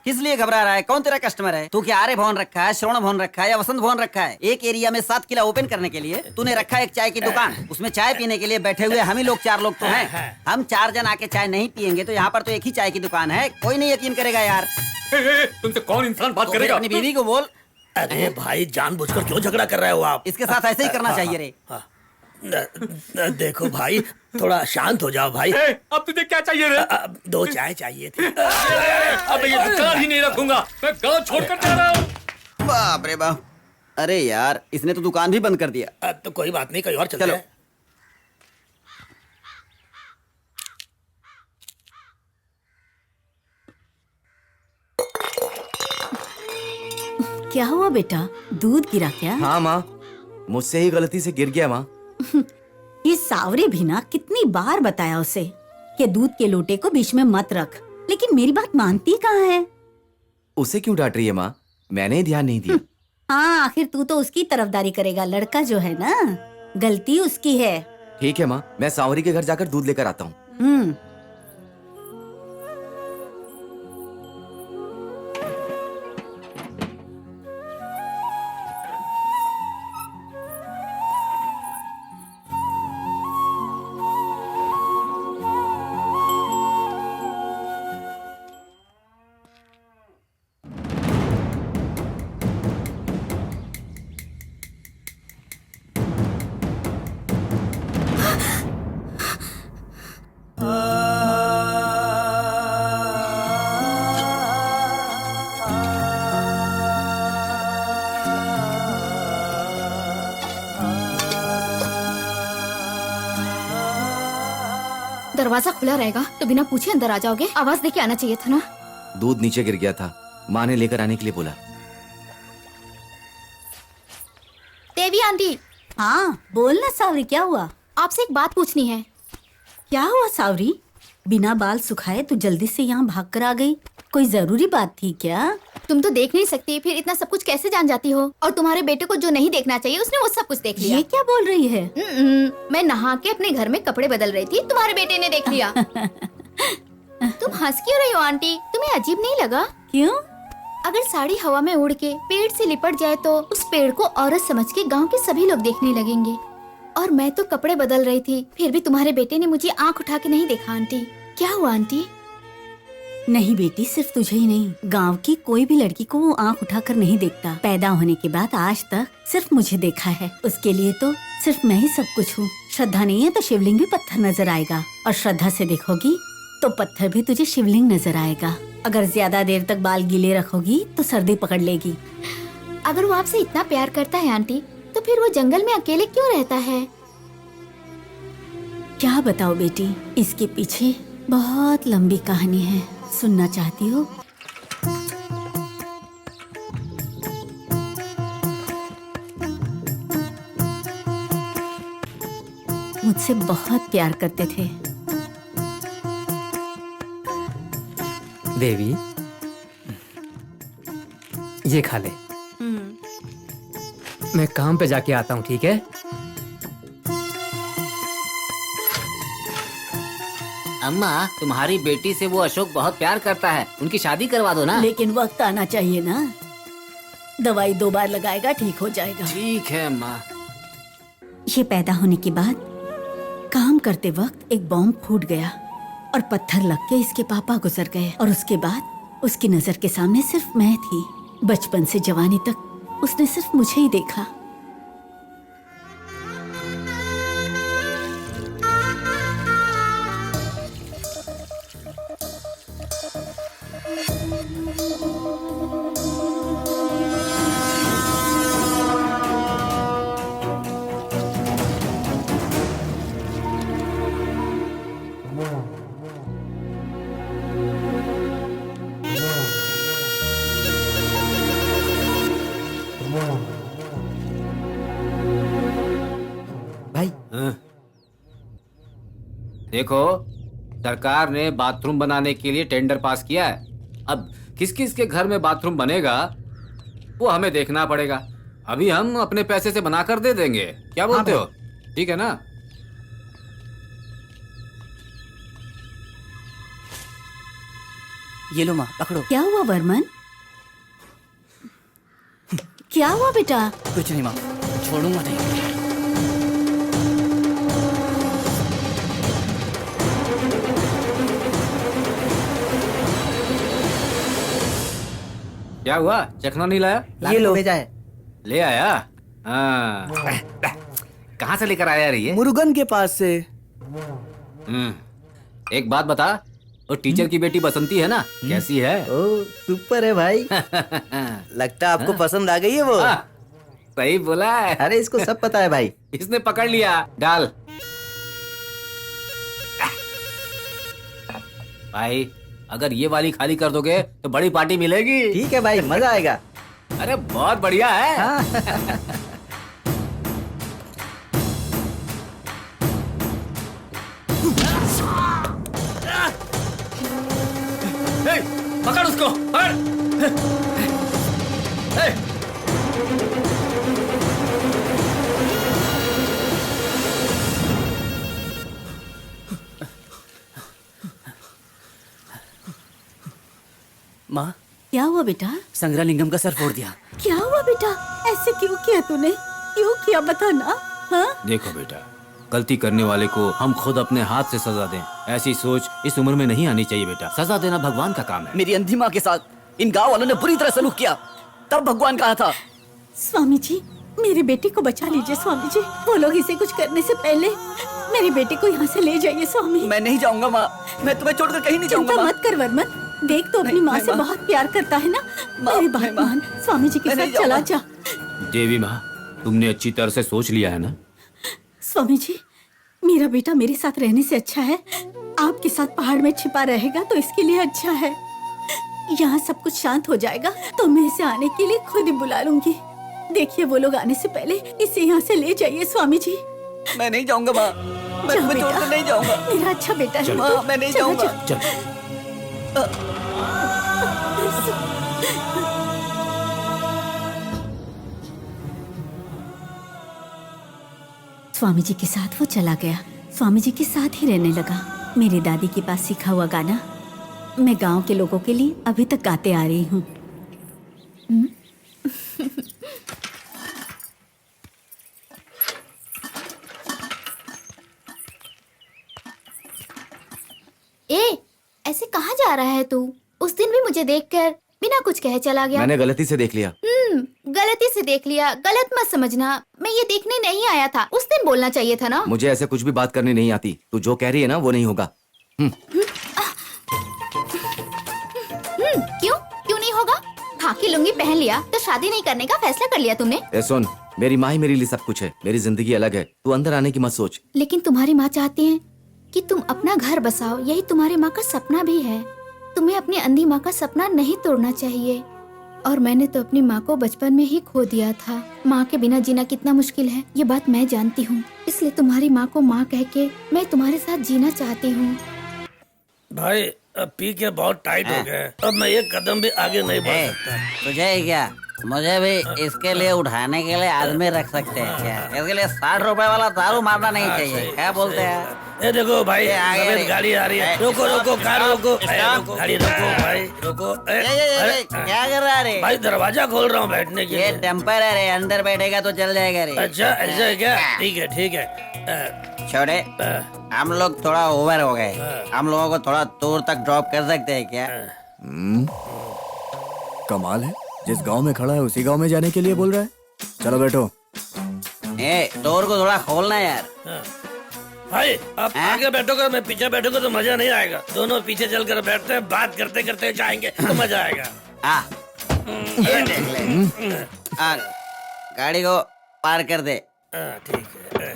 किस लिए घबरा रहा है? कौन तेरा कस्टमर है? तू क्या आर्य भवन रखा है, श्रवण भवन रखा है या वसंत भवन रखा है? एक एरिया में 7 किला ओपन करने के लिए तूने रखा है एक चाय की दुकान। उसमें चाय पीने के लिए बैठे हुए हम ही लोग 4 लोग तो हैं। हम 4 जन आके चाय नहीं पियेंगे तो यहाँ पर तो एक ही चाय की दुकान है। कोई नहीं यकीन करेगा यार। तुमसे कौन इंसान बात करेगा? अपनी बीवी को बोल। अरे भाई जानबूझकर क्यों झगड़ा कर रहे हो आप? इसके साथ ऐसे ही करना चाहिए रे। देखो भाई, थोड़ा शांत हो जाओ भाई। अब तुझे क्या चाहिए रे? 2 चाय चाहिए थी। अब ये दुकान ही नहीं रखूंगा, मैं गांव छोड़कर जा रहा हूँ। बाप रे बाप। अरे यार, इसने तो दुकान भी बंद कर दिया। तो कोई बात नहीं, कहीं और चलते हैं। क्या हुआ बेटा, दूध गिरा क्या? हाँ माँ, मुझसे ही गलती से गिर गया माँ। ये सावरे भी ना कितनी बार बताया उसे कि दूध के लोटे को बीच में मत रख, लेकिन मेरी बात मानती कहाँ है? उसे क्यों डांट रही है माँ? मैंने ही ध्यान नहीं दिया। हाँ, आखिर तू तो उसकी तरफदारी करेगा। लड़का जो है ना, गलती उसकी है। ठीक है माँ, मैं सांवरी के घर जाकर दूध लेकर आता हूँ। दरवाजा खुला रहेगा तो बिना पूछे अंदर आ जाओगे? आवाज देके आना चाहिए था ना। दूध नीचे गिर गया था, माँ ने लेकर आने के लिए बोला। देवी आंटी। हाँ बोल ना सावरी, क्या हुआ? आपसे एक बात पूछनी है। क्या हुआ सावरी? बिना बाल सुखाए तू जल्दी से यहाँ भाग कर आ गई। कोई जरूरी बात थी क्या? तुम तो देख नहीं सकती, फिर इतना सब कुछ कैसे जान जाती हो? और तुम्हारे बेटे को जो नहीं देखना चाहिए उसने वो सब कुछ देख लिया। ये क्या बोल रही है? मैं नहा के अपने घर में कपड़े बदल रही थी, तुम्हारे बेटे ने देख लिया। तुम हंस क्यों रही हो आंटी? तुम्हें अजीब नहीं लगा? क्यों? अगर साड़ी हवा में उड़ के पेड़ से लिपट जाए तो उस पेड़ को औरत समझ के गांव के सभी लोग देखने लगेंगे। और मैं तो कपड़े बदल रही थी, फिर भी तुम्हारे बेटे ने मुझे आंख उठा के नहीं देखा। आंटी क्या हुआ आंटी? नहीं बेटी, सिर्फ तुझे ही नहीं, गांव की कोई भी लड़की को वो आंख उठाकर नहीं देखता। पैदा होने के बाद आज तक सिर्फ मुझे देखा है। उसके लिए तो सिर्फ मैं ही सब कुछ हूँ। श्रद्धा नहीं है तो शिवलिंग भी पत्थर नजर आएगा, और श्रद्धा से देखोगी तो पत्थर भी तुझे शिवलिंग नजर आएगा। अगर ज्यादा देर तक बाल गीले रखोगी तो सर्दी पकड़ लेगी। अगर वो आपसे इतना प्यार करता है आंटी, तो फिर वो जंगल में अकेले क्यों रहता है? क्या बताओ बेटी, इसके पीछे बहुत लंबी कहानी है। सुनना चाहती हो? मुझसे बहुत प्यार करते थे। देवी, ये खा ले। मैं काम पे जाके आता हूँ, ठीक है? अम्मा, तुम्हारी बेटी से वो अशोक बहुत प्यार करता है, उनकी शादी करवा दो ना। लेकिन वक्त आना चाहिए ना। दवाई 2 बार लगाएगा, ठीक हो जाएगा। ठीक है अम्मा। ये पैदा होने के बाद काम करते वक्त एक बॉम्ब फूट गया और पत्थर लग के इसके पापा गुजर गए। और उसके बाद उसकी नजर के सामने सिर्फ मैं थी। बचपन से जवानी तक उसने सिर्फ मुझे ही देखा। भाई देखो, सरकार ने बाथरूम बनाने के लिए टेंडर पास किया है। अब किस किस के घर में बाथरूम बनेगा वो हमें देखना पड़ेगा। अभी हम अपने पैसे से बनाकर दे देंगे, क्या बोलते हो? ठीक है ना? ये लो माँ, पकड़ो। क्या हुआ वर्मन? क्या हुआ बेटा? कुछ नहीं माँ, छोड़ूंगा नहीं। क्या हुआ? चखना नहीं लाया? ये लो भेजा है। ले आया? हाँ। कहाँ से लेकर आया यार ये? मुरुगन के पास से। एक बात बता, वो टीचर की बेटी बसंती है ना, कैसी है? ओ सुपर है भाई। लगता है आपको पसंद आ गई है वो। सही बोला है। अरे इसको सब पता है भाई। इसने पकड़ लिया। डाल भाई, अगर ये वाली खाली कर दोगे तो बड़ी पार्टी मिलेगी। ठीक है भाई, मजा आएगा। अरे बहुत बढ़िया है। पकड़ उसको, पकड़। माँ, क्या हुआ बेटा? संग्रालिंगम का सर फोड़ दिया। क्या हुआ बेटा? ऐसे क्यों किया तूने? क्यों किया बता ना। हाँ? देखो बेटा, गलती करने वाले को हम खुद अपने हाथ से सजा दें, ऐसी सोच इस उम्र में नहीं आनी चाहिए बेटा। सजा देना भगवान का काम है। मेरी अंधी माँ के साथ इन गांव वालों ने बुरी तरह सलूक किया, तब भगवान कहा था। स्वामी जी, मेरे बेटे को बचा लीजिए स्वामी जी। वो लोग इसे कुछ करने से पहले मेरे बेटे को यहाँ से ले जाइए स्वामी। मैं नहीं जाऊंगा माँ, मैं तुम्हें छोड़कर कहीं नहीं जाऊंगा। चिंता मत कर वर्मन, देख तो अपनी माँ से बहुत प्यार करता है ना। मेरी बात मान, स्वामी जी के साथ चला जा। देवी माँ, तुमने अच्छी तरह से सोच लिया है ना? स्वामी जी, मेरा बेटा मेरे साथ रहने से अच्छा है आपके साथ पहाड़ में छिपा रहेगा तो इसके लिए अच्छा है। यहाँ सब कुछ शांत हो जाएगा तो मैं इसे आने के लिए खुद ही बुला लूंगी। देखिए वो लोग आने से पहले इसे यहाँ से ले जाइए स्वामी जी। मैं नहीं जाऊंगा माँ। मैं तुम्हें छोड़ कर नहीं जाऊंगा। मेरा अच्छा बेटा है। माँ, मैं नहीं चलो, जाऊंगा। चलो। स्वामी जी के साथ वो चला गया, स्वामी जी के साथ ही रहने लगा। मेरी दादी के पास सीखा हुआ गाना मैं गांव के लोगों के लिए अभी तक गाते आ रही हूँ। ए, ऐसे कहाँ जा रहा है तू? उस दिन भी मुझे देखकर बिना कुछ कहे चला गया। मैंने गलती से देख लिया। गलती से देख लिया, गलत मत समझना। मैं ये देखने नहीं आया था, उस दिन बोलना चाहिए था ना। मुझे ऐसे कुछ भी बात करनी नहीं आती। तू जो कह रही है ना वो नहीं होगा। क्यों नहीं होगा? खाकी लुंगी पहन लिया तो शादी नहीं करने का फैसला कर लिया तुमने। ए सुन, मेरी माँ ही मेरे लिए सब कुछ है। मेरी जिंदगी अलग है, तू अंदर आने की मत सोच। लेकिन तुम्हारी माँ चाहती है कि तुम अपना घर बसाओ, यही तुम्हारी माँ का सपना भी है। तुम्हें अपनी अंधी माँ का सपना नहीं तोड़ना चाहिए। और मैंने तो अपनी माँ को बचपन में ही खो दिया था। माँ के बिना जीना कितना मुश्किल है, ये बात मैं जानती हूँ। इसलिए तुम्हारी माँ को माँ कह के मैं तुम्हारे साथ जीना चाहती हूँ। भाई अब पी के बहुत टाइट हो गए, अब मैं एक कदम भी आगे नहीं बढ़ सकता। तुझे क्या, मुझे भी इसके लिए उठाने के लिए आदमी रख सकते हैं क्या? इसके लिए 60 रुपए वाला दारू मारना नहीं चाहिए। क्या बोलते हैं? ये देखो भाई, आगे सफेद गाड़ी आ रही है। रोको रोको, कार रोको, गाड़ी रोको भाई, रोको। क्या कर रहा है? भाई दरवाजा खोल रहा हूँ बैठने के लिए। ये टेम्पर है, अंदर बैठेगा तो चल जाएगा रे। अच्छा ऐसा है क्या? ठीक है ठीक है। छोड़े, हम लोग थोड़ा ओवर हो गए। हम लोगों को थोड़ा दूर तक ड्रॉप कर सकते हैं क्या? कमाल है, जिस गांव में खड़ा है उसी गांव में जाने के लिए बोल रहा है। चलो बैठो। डोर को थोड़ा खोलना यार। भाई आप आगे बैठोगे, मैं पीछे बैठूंगा तो मजा नहीं आएगा। दोनों पीछे चलकर बैठते हैं, बात करते करते जाएंगे तो मजा आएगा। ये देख ले। गाड़ी को पार कर दे। ठीक है।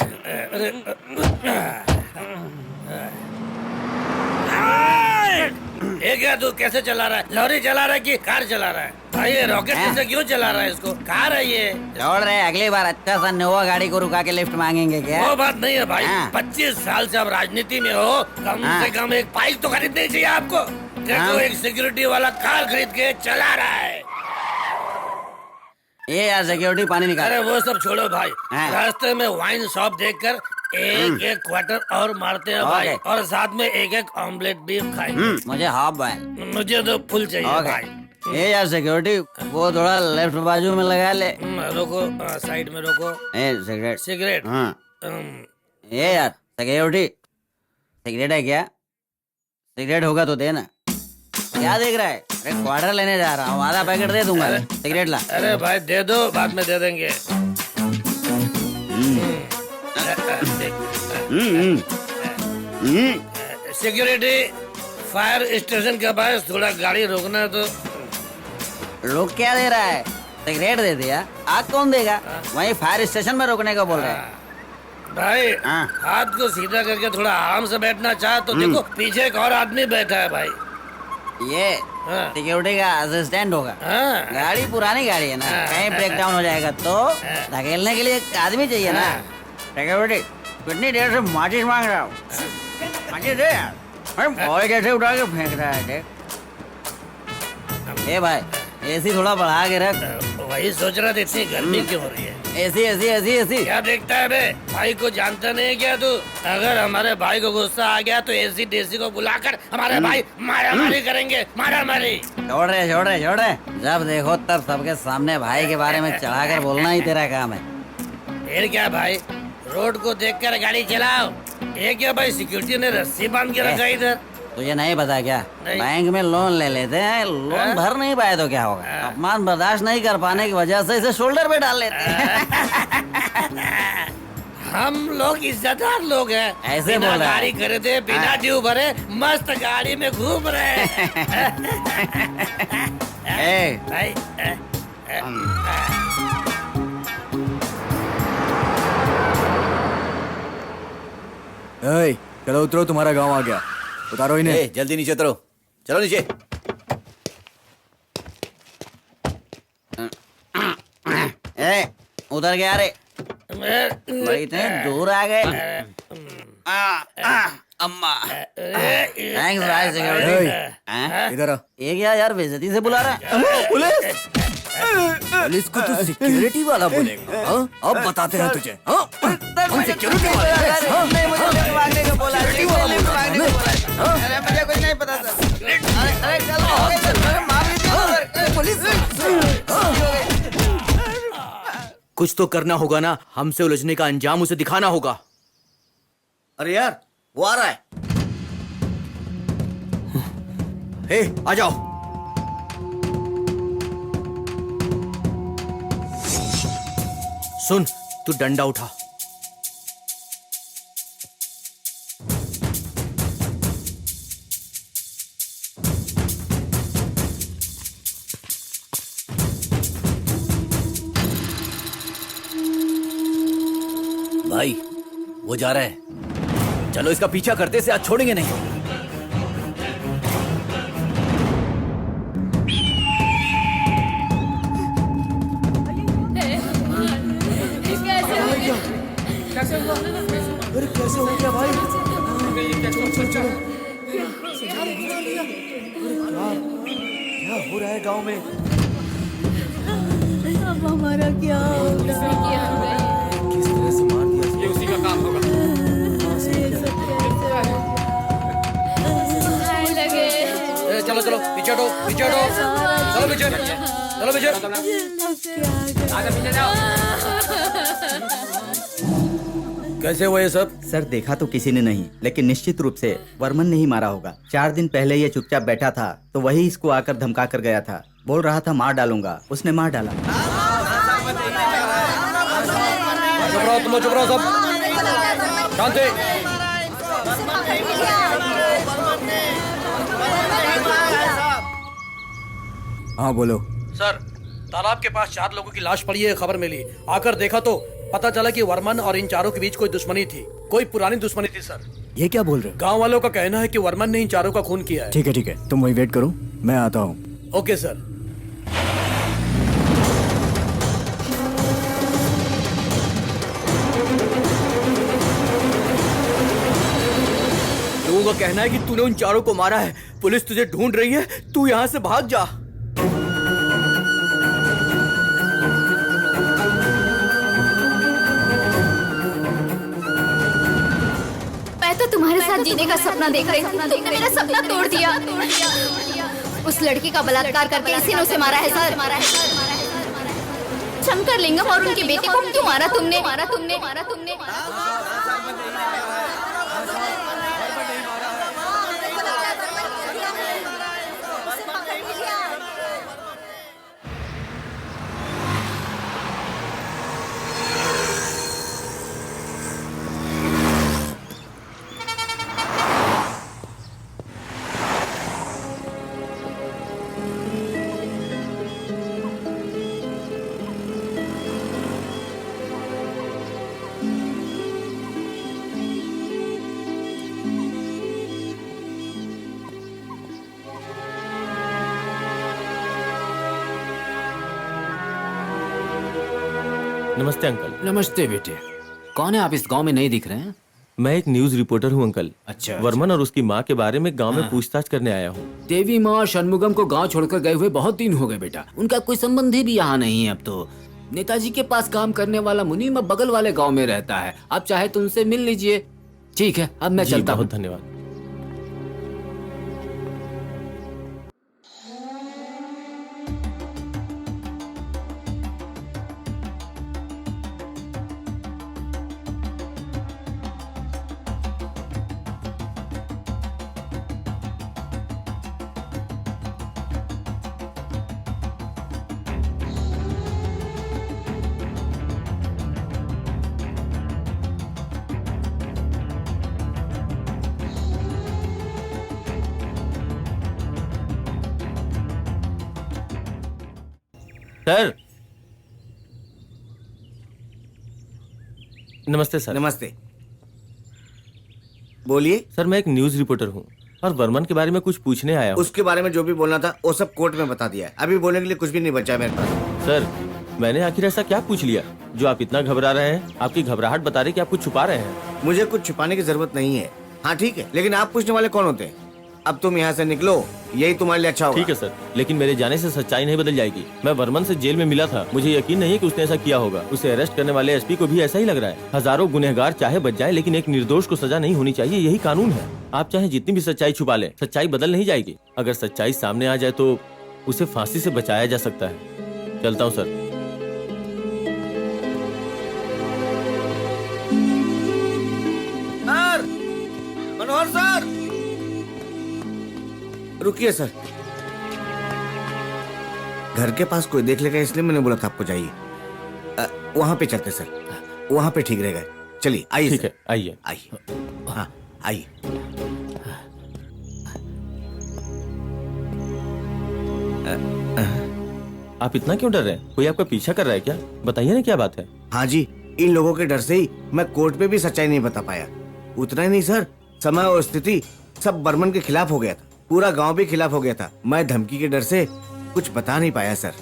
ये क्या तू कैसे चला रहा है? लॉरी चला रहा है कि कार चला रहा है? भाई ये रॉकेट से क्यों चला रहा है इसको? कार है ये। छोड़ रहे, अगली बार अच्छा सा नोवा गाड़ी को रुका के लिफ्ट मांगेंगे क्या? वो बात नहीं है भाई। 25 साल से आप राजनीति में हो, कम से कम एक बाइक तो खरीदनी चाहिए आपको। देखो एक सिक्योरिटी वाला कार खरीद के चला रहा है। ये यार सिक्योरिटी पानी निकाल। अरे वो सब छोड़ो भाई, रास्ते में वाइन शॉप देखकर एक एक क्वार्टर और मारते हैं भाई, और साथ में एक एक ऑमलेट भी खाएंगे। मुझे हाफ भाई। मुझे तो फुल चाहिए भाई। ये यार सिक्योरिटी, वो थोड़ा लेफ्ट बाजू में लगा ले। रोको, साइड में रोको। Cigarette cigarette. ये यार सिक्योरिटी, सिगरेट है क्या? सिगरेट होगा तो देना। क्या देख रहा है? अरे क्वार्टर लेने जा रहा हूँ, आधा पैकेट दे दूंगा। सिगरेट ला। अरे भाई दे दो, बाद में दे देंगे। सिक्योरिटी, फायर स्टेशन के पास थोड़ा गाड़ी रोकना तो। रोक क्या दे रहा है? सिगरेट दे दिया, आग कौन देगा? वहीं फायर स्टेशन में रोकने को बोल रहे हैं। भाई हाथ को सीधा करके थोड़ा आराम से बैठना चाह तो देखो पीछे एक और आदमी बैठा है भाई। ये सिक्योरिटी का असिस्टेंट होगा। गाड़ी पुरानी गाड़ी है ना, कहीं ब्रेक डाउन हो जाएगा तो धकेलने के लिए एक आदमी चाहिए ना। सिक्योरिटी, कितनी देर से माचिस मांग रहा हूँ? माचिस दे यार। बॉय जैसे उठा के फेंक रहा है। ए भाई, एसी थोड़ा बढ़ा के रख। वही सोच रहा था, इतनी गर्मी क्यों हो रही है? एसी एसी एसी एसी क्या देखता है बे? भाई को जानता नहीं क्या तू? अगर हमारे भाई को गुस्सा आ गया तो एसी डेसी को बुलाकर हमारे भाई मारा मारी करेंगे। मारा मारी। छोड़ रहे छोड़ रहे छोड़ रहे, जब देखो तब सबके सामने भाई के बारे में चढ़ाकर बोलना ही तेरा काम है। फिर क्या भाई, रोड को देखकर गाड़ी चलाओ। ये क्या भाई, सिक्योरिटी ने रस्सी बांध के रखा इधर? तुझे नहीं पता क्या? बैंक में लोन ले लेते हैं, लोन भर नहीं पाए तो क्या होगा? अपमान बर्दाश्त नहीं कर पाने की वजह से इसे शोल्डर पे डाल लेते हैं। हम लोग इज्जतदार लोग हैं, ऐसे बिना गाड़ी खरीदे, बिना ड्यू भरे, मस्त गाड़ी में घूम रहे हैं। चलो उतरो, तुम्हारा गांव आ गया। उतारो इन्हें। जल्दी नीचे उतरो, चलो नीचे। उधर गया रे, इतने दूर आ गए। अम्मा थैंक्स भाई सिक्योरिटी। इधर आ। ये क्या यार बेइज्जती से बुला रहा है? पुलिस पुलिस को तो सिक्योरिटी वाला बोलेगा। हाँ? अब बताते हैं तुझे। हाँ? हम सिक्योरिटी वाले हैं। हाँ? नहीं, मुझे लिफ्ट मांगने को बोला। लिफ्ट मांगने को बोला। अरे मुझे कुछ नहीं पता सर। अरे चलो हो गए सर। अरे माफ कीजिए सर। पुलिस कुछ तो करना होगा ना, हमसे उलझने का अंजाम उसे दिखाना होगा। अरे यार वो आ रहा है। हे, आ जाओ। सुन, तू डंडा उठा। भाई वो जा रहा है, चलो इसका पीछा करते से आज छोड़ेंगे नहीं। अरे कैसे हो गया भाई? क्या हो रहा है गांव में? अब हमारा क्या होगा? किस तरह से मार दिया? ये उसी का काम होगा। चलो चलो पीछे हटो, पीछे हटो। चलो पीछे, चलो पीछे। आगे पीछे जाओ। कैसे हुआ ये सब? सर देखा तो किसी ने नहीं, लेकिन निश्चित रूप से वर्मन ने ही मारा होगा। 4 दिन पहले ये चुपचाप बैठा था तो वही इसको आकर धमका कर गया था। बोल रहा था मार डालूंगा, उसने मार डाला। चुप रहो सब। शांति। हाँ बोलो। सर, तालाब के पास 4 लोगों की लाश पड़ी है, खबर मिली। आकर देखा तो पता चला कि वर्मन और इन चारों के बीच कोई दुश्मनी थी, कोई पुरानी दुश्मनी थी सर। ये क्या बोल रहे हो? गांव वालों का कहना है कि वर्मन ने इन चारों का खून किया है। ठीक है, तुम वही वेट करो, मैं आता हूँ। Okay sir. लोगों का कहना है कि तूने उन चारों को मारा है। पुलिस तुझे ढूंढ रही है, तू यहाँ से भाग जा। मैं तो तुम्हारे साथ जीने का सपना देख रही थी, तुमने मेरा सपना तोड़ दिया। उस लड़की का बलात्कार करके इसी ने उसे मारा है सर। शंकर लिंगम और उनके बेटे को क्यों मारा तुमने? नमस्ते अंकल। नमस्ते बेटे। कौन है आप? इस गांव में नहीं दिख रहे हैं। मैं एक न्यूज रिपोर्टर हूँ अंकल। अच्छा। वर्मन और उसकी माँ के बारे में गांव में पूछताछ करने आया हूँ। देवी माँ और षणमुगम को गांव छोड़कर गए हुए बहुत दिन हो गए बेटा। उनका कोई संबंधी भी यहाँ नहीं है अब तो। नेताजी के पास काम करने वाला मुनीम अब बगल वाले गांव में रहता है। आप चाहे तो उनसे मिल लीजिए। ठीक है, अब मैं चलता हूँ। बहुत धन्यवाद। सर नमस्ते सर। नमस्ते, बोलिए। सर मैं एक न्यूज रिपोर्टर हूँ और वर्मन के बारे में कुछ पूछने आया हूँ। उसके बारे में जो भी बोलना था वो सब कोर्ट में बता दिया है। अभी बोलने के लिए कुछ भी नहीं बचा है मेरे पास। सर मैंने आखिर ऐसा क्या पूछ लिया जो आप इतना घबरा रहे हैं? आपकी घबराहट बता रही कि आप कुछ छुपा रहे हैं। मुझे कुछ छुपाने की जरूरत नहीं है। हाँ ठीक है, लेकिन आप पूछने वाले कौन होते हैं? अब तुम यहाँ से निकलो, यही तुम्हारे लिए अच्छा होगा। ठीक है सर, लेकिन मेरे जाने से सच्चाई नहीं बदल जाएगी। मैं वर्मन से जेल में मिला था, मुझे यकीन नहीं है कि उसने ऐसा किया होगा। उसे अरेस्ट करने वाले एसपी को भी ऐसा ही लग रहा है। हजारों गुनहगार चाहे बच जाए, लेकिन एक निर्दोष को सजा नहीं होनी चाहिए, यही कानून है। आप चाहे जितनी भी सच्चाई छुपा लें, सच्चाई बदल नहीं जाएगी। अगर सच्चाई सामने आ जाए तो उसे फांसी से बचाया जा सकता है। चलता हूँ सर। सर, मनोहर सर, रुकिए सर। घर के पास कोई देख लेगा इसलिए मैंने बोला था आपको जाइए। वहां पे चलते सर, वहां पे ठीक रहेगा। चलिए आइए। ठीक है, आइए आइए। हाँ आइए। आप इतना क्यों डर रहे हैं? कोई आपका पीछा कर रहा है क्या? बताइए ना क्या बात है। हाँ जी, इन लोगों के डर से ही मैं कोर्ट पे भी सच्चाई नहीं बता पाया। उतना ही नहीं सर, समय और स्थिति सब बर्मन के खिलाफ हो गया था। पूरा गांव भी खिलाफ हो गया था। मैं धमकी के डर से कुछ बता नहीं पाया सर।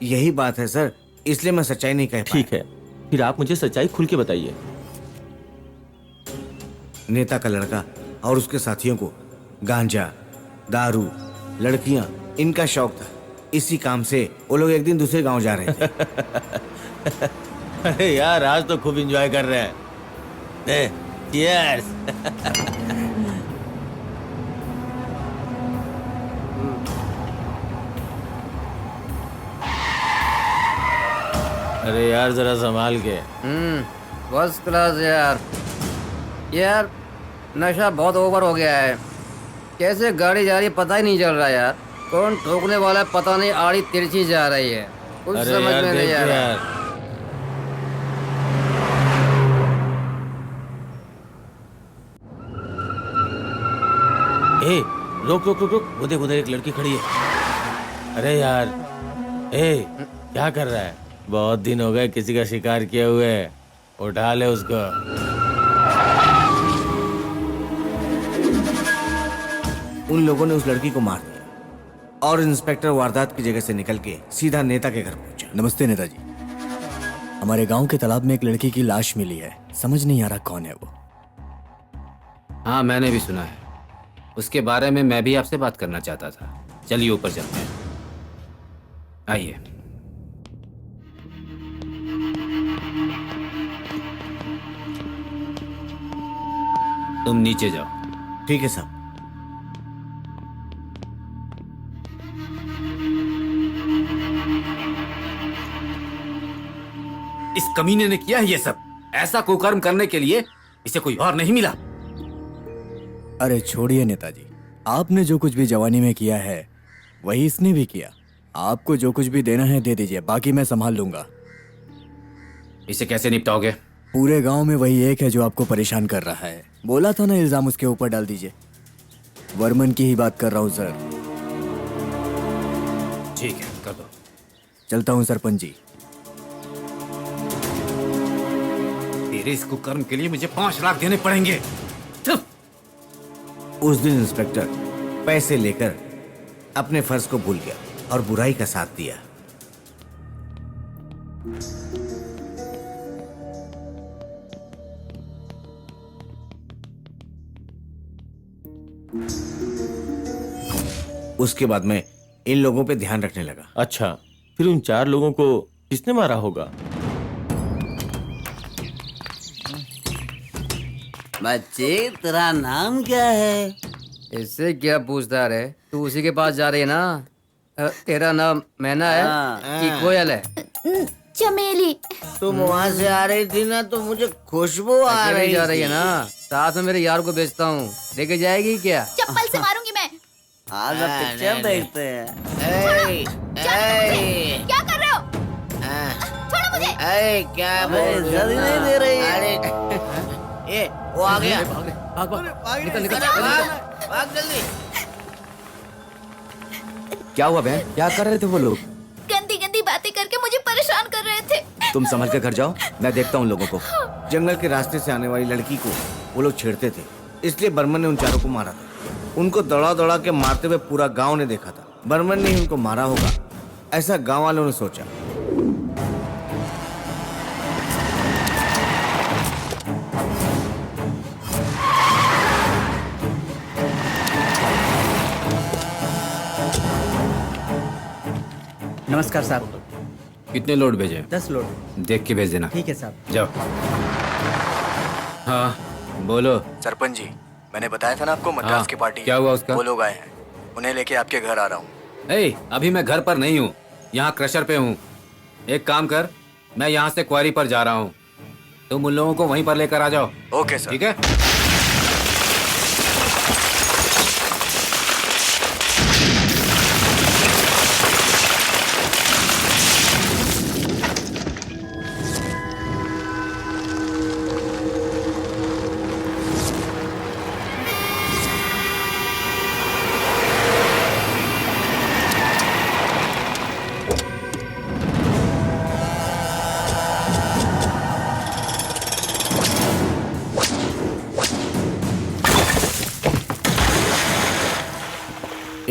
यही बात है सर, इसलिए मैं सच्चाई नहीं कह पाया। ठीक है, फिर आप मुझे सच्चाई खुल के बताइए। नेता का लड़का और उसके साथियों को गांजा, दारू, लड़कियां, इनका शौक था। इसी काम से वो लोग एक दिन दूसरे गांव जा रहे थे। अरे यार, आज तो खूब एंजॉय कर रहे हैं। चीयर्स। अरे यार, जरा संभाल के। फर्स्ट क्लास यार। यार नशा बहुत ओवर हो गया है। कैसे गाड़ी जा रही है पता ही नहीं चल रहा यार। कौन ठोकने वाला है पता नहीं, आड़ी तिरछी जा रही है, कुछ अरे समझ यार, में नहीं आ रहा। ए, रुक रुक रुक रुक, उधर उधर एक लड़की खड़ी है। अरे यार, ए, क्या कर रहा है? बहुत दिन हो गए किसी का शिकार किए हुए। उठा ले उसको। उन लोगों ने उस लड़की को मार दिया और इंस्पेक्टर वारदात की जगह से निकल के सीधा नेता के घर पहुंचा। नमस्ते नेताजी। हमारे गांव के तालाब में एक लड़की की लाश मिली है। समझ नहीं आ रहा कौन है वो। हाँ, मैंने भी सुना है। उसके बारे में मैं भी आपसे बात करना चाहता था। चलिए ऊपर चलते हैं। आइए। तुम नीचे जाओ। ठीक है साहब। इस कमीने ने किया है ये सब। ऐसा कुकर्म करने के लिए इसे कोई और नहीं मिला। अरे छोड़िए नेताजी, आपने जो कुछ भी जवानी में किया है वही इसने भी किया। आपको जो कुछ भी देना है दे दीजिए, बाकी मैं संभाल लूंगा। इसे कैसे निपटाओगे? पूरे गांव में वही एक है जो आपको परेशान कर रहा है। बोला था ना, इल्जाम उसके ऊपर डाल दीजिए। वर्मन की ही बात कर रहा हूँ सर। ठीक है, कर दो। चलता हूँ सरपंच जी। तेरे इस कुकर्म के लिए मुझे 5 लाख देने पड़ेंगे। उस दिन इंस्पेक्टर पैसे लेकर अपने फर्ज को भूल गया और बुराई का साथ दिया। उसके बाद में इन लोगों पे ध्यान रखने लगा। अच्छा, फिर उन 4 लोगों को किसने मारा होगा? बच्चे, तेरा नाम क्या है? इससे क्या पूछता रे? तू उसी के पास जा रही है ना? तेरा नाम मैना है कि कोयल है? चमेली। तुम वहाँ से आ रही थी ना तो मुझे खुशबू आ रही जा रही है ना। साथ में मेरे यार को बेचता हूँ, लेके जाएगी क्या? चप्पल से मारूंगी मैं। आज पिक्चर देखते हैं। क्या कर रहे हो? छोड़ो मुझे। क्या जल्दी नहीं दे रही है। अरे ये वो आ गया। निकल निकल भाग जल्दी। क्या हुआ बहन? क्या कर रहे थे वो लोग? गंदी गंदी बातें करके मुझे परेशान कर रहे थे। तुम संभल के घर जाओ, मैं देखता हूँ उन लोगों को। जंगल के रास्ते से आने वाली लड़की को वो लोग छेड़ते थे, इसलिए बर्मन ने उन 4 को मारा था। उनको दौड़ा दौड़ा के मारते हुए पूरा गांव ने देखा था। बर्मन ने ही उनको मारा होगा, ऐसा गांव वालों ने सोचा। नमस्कार साहब। कितने लोड भेजे? 10 लोड। देख के भेज देना। ठीक है साहब। जाओ। हाँ बोलो। सरपंच जी, मैंने बताया था ना आपको मद्रास हाँ, की पार्टी। क्या हुआ उसका? वो लोग आए हैं, उन्हें लेके आपके घर आ रहा हूँ। अभी मैं घर पर नहीं हूँ, यहाँ क्रशर पे हूँ। एक काम कर, मैं यहाँ से क्वारी पर जा रहा हूँ, तुम उन लोगों को वहीं पर लेकर आ जाओ। Okay sir. ठीक है।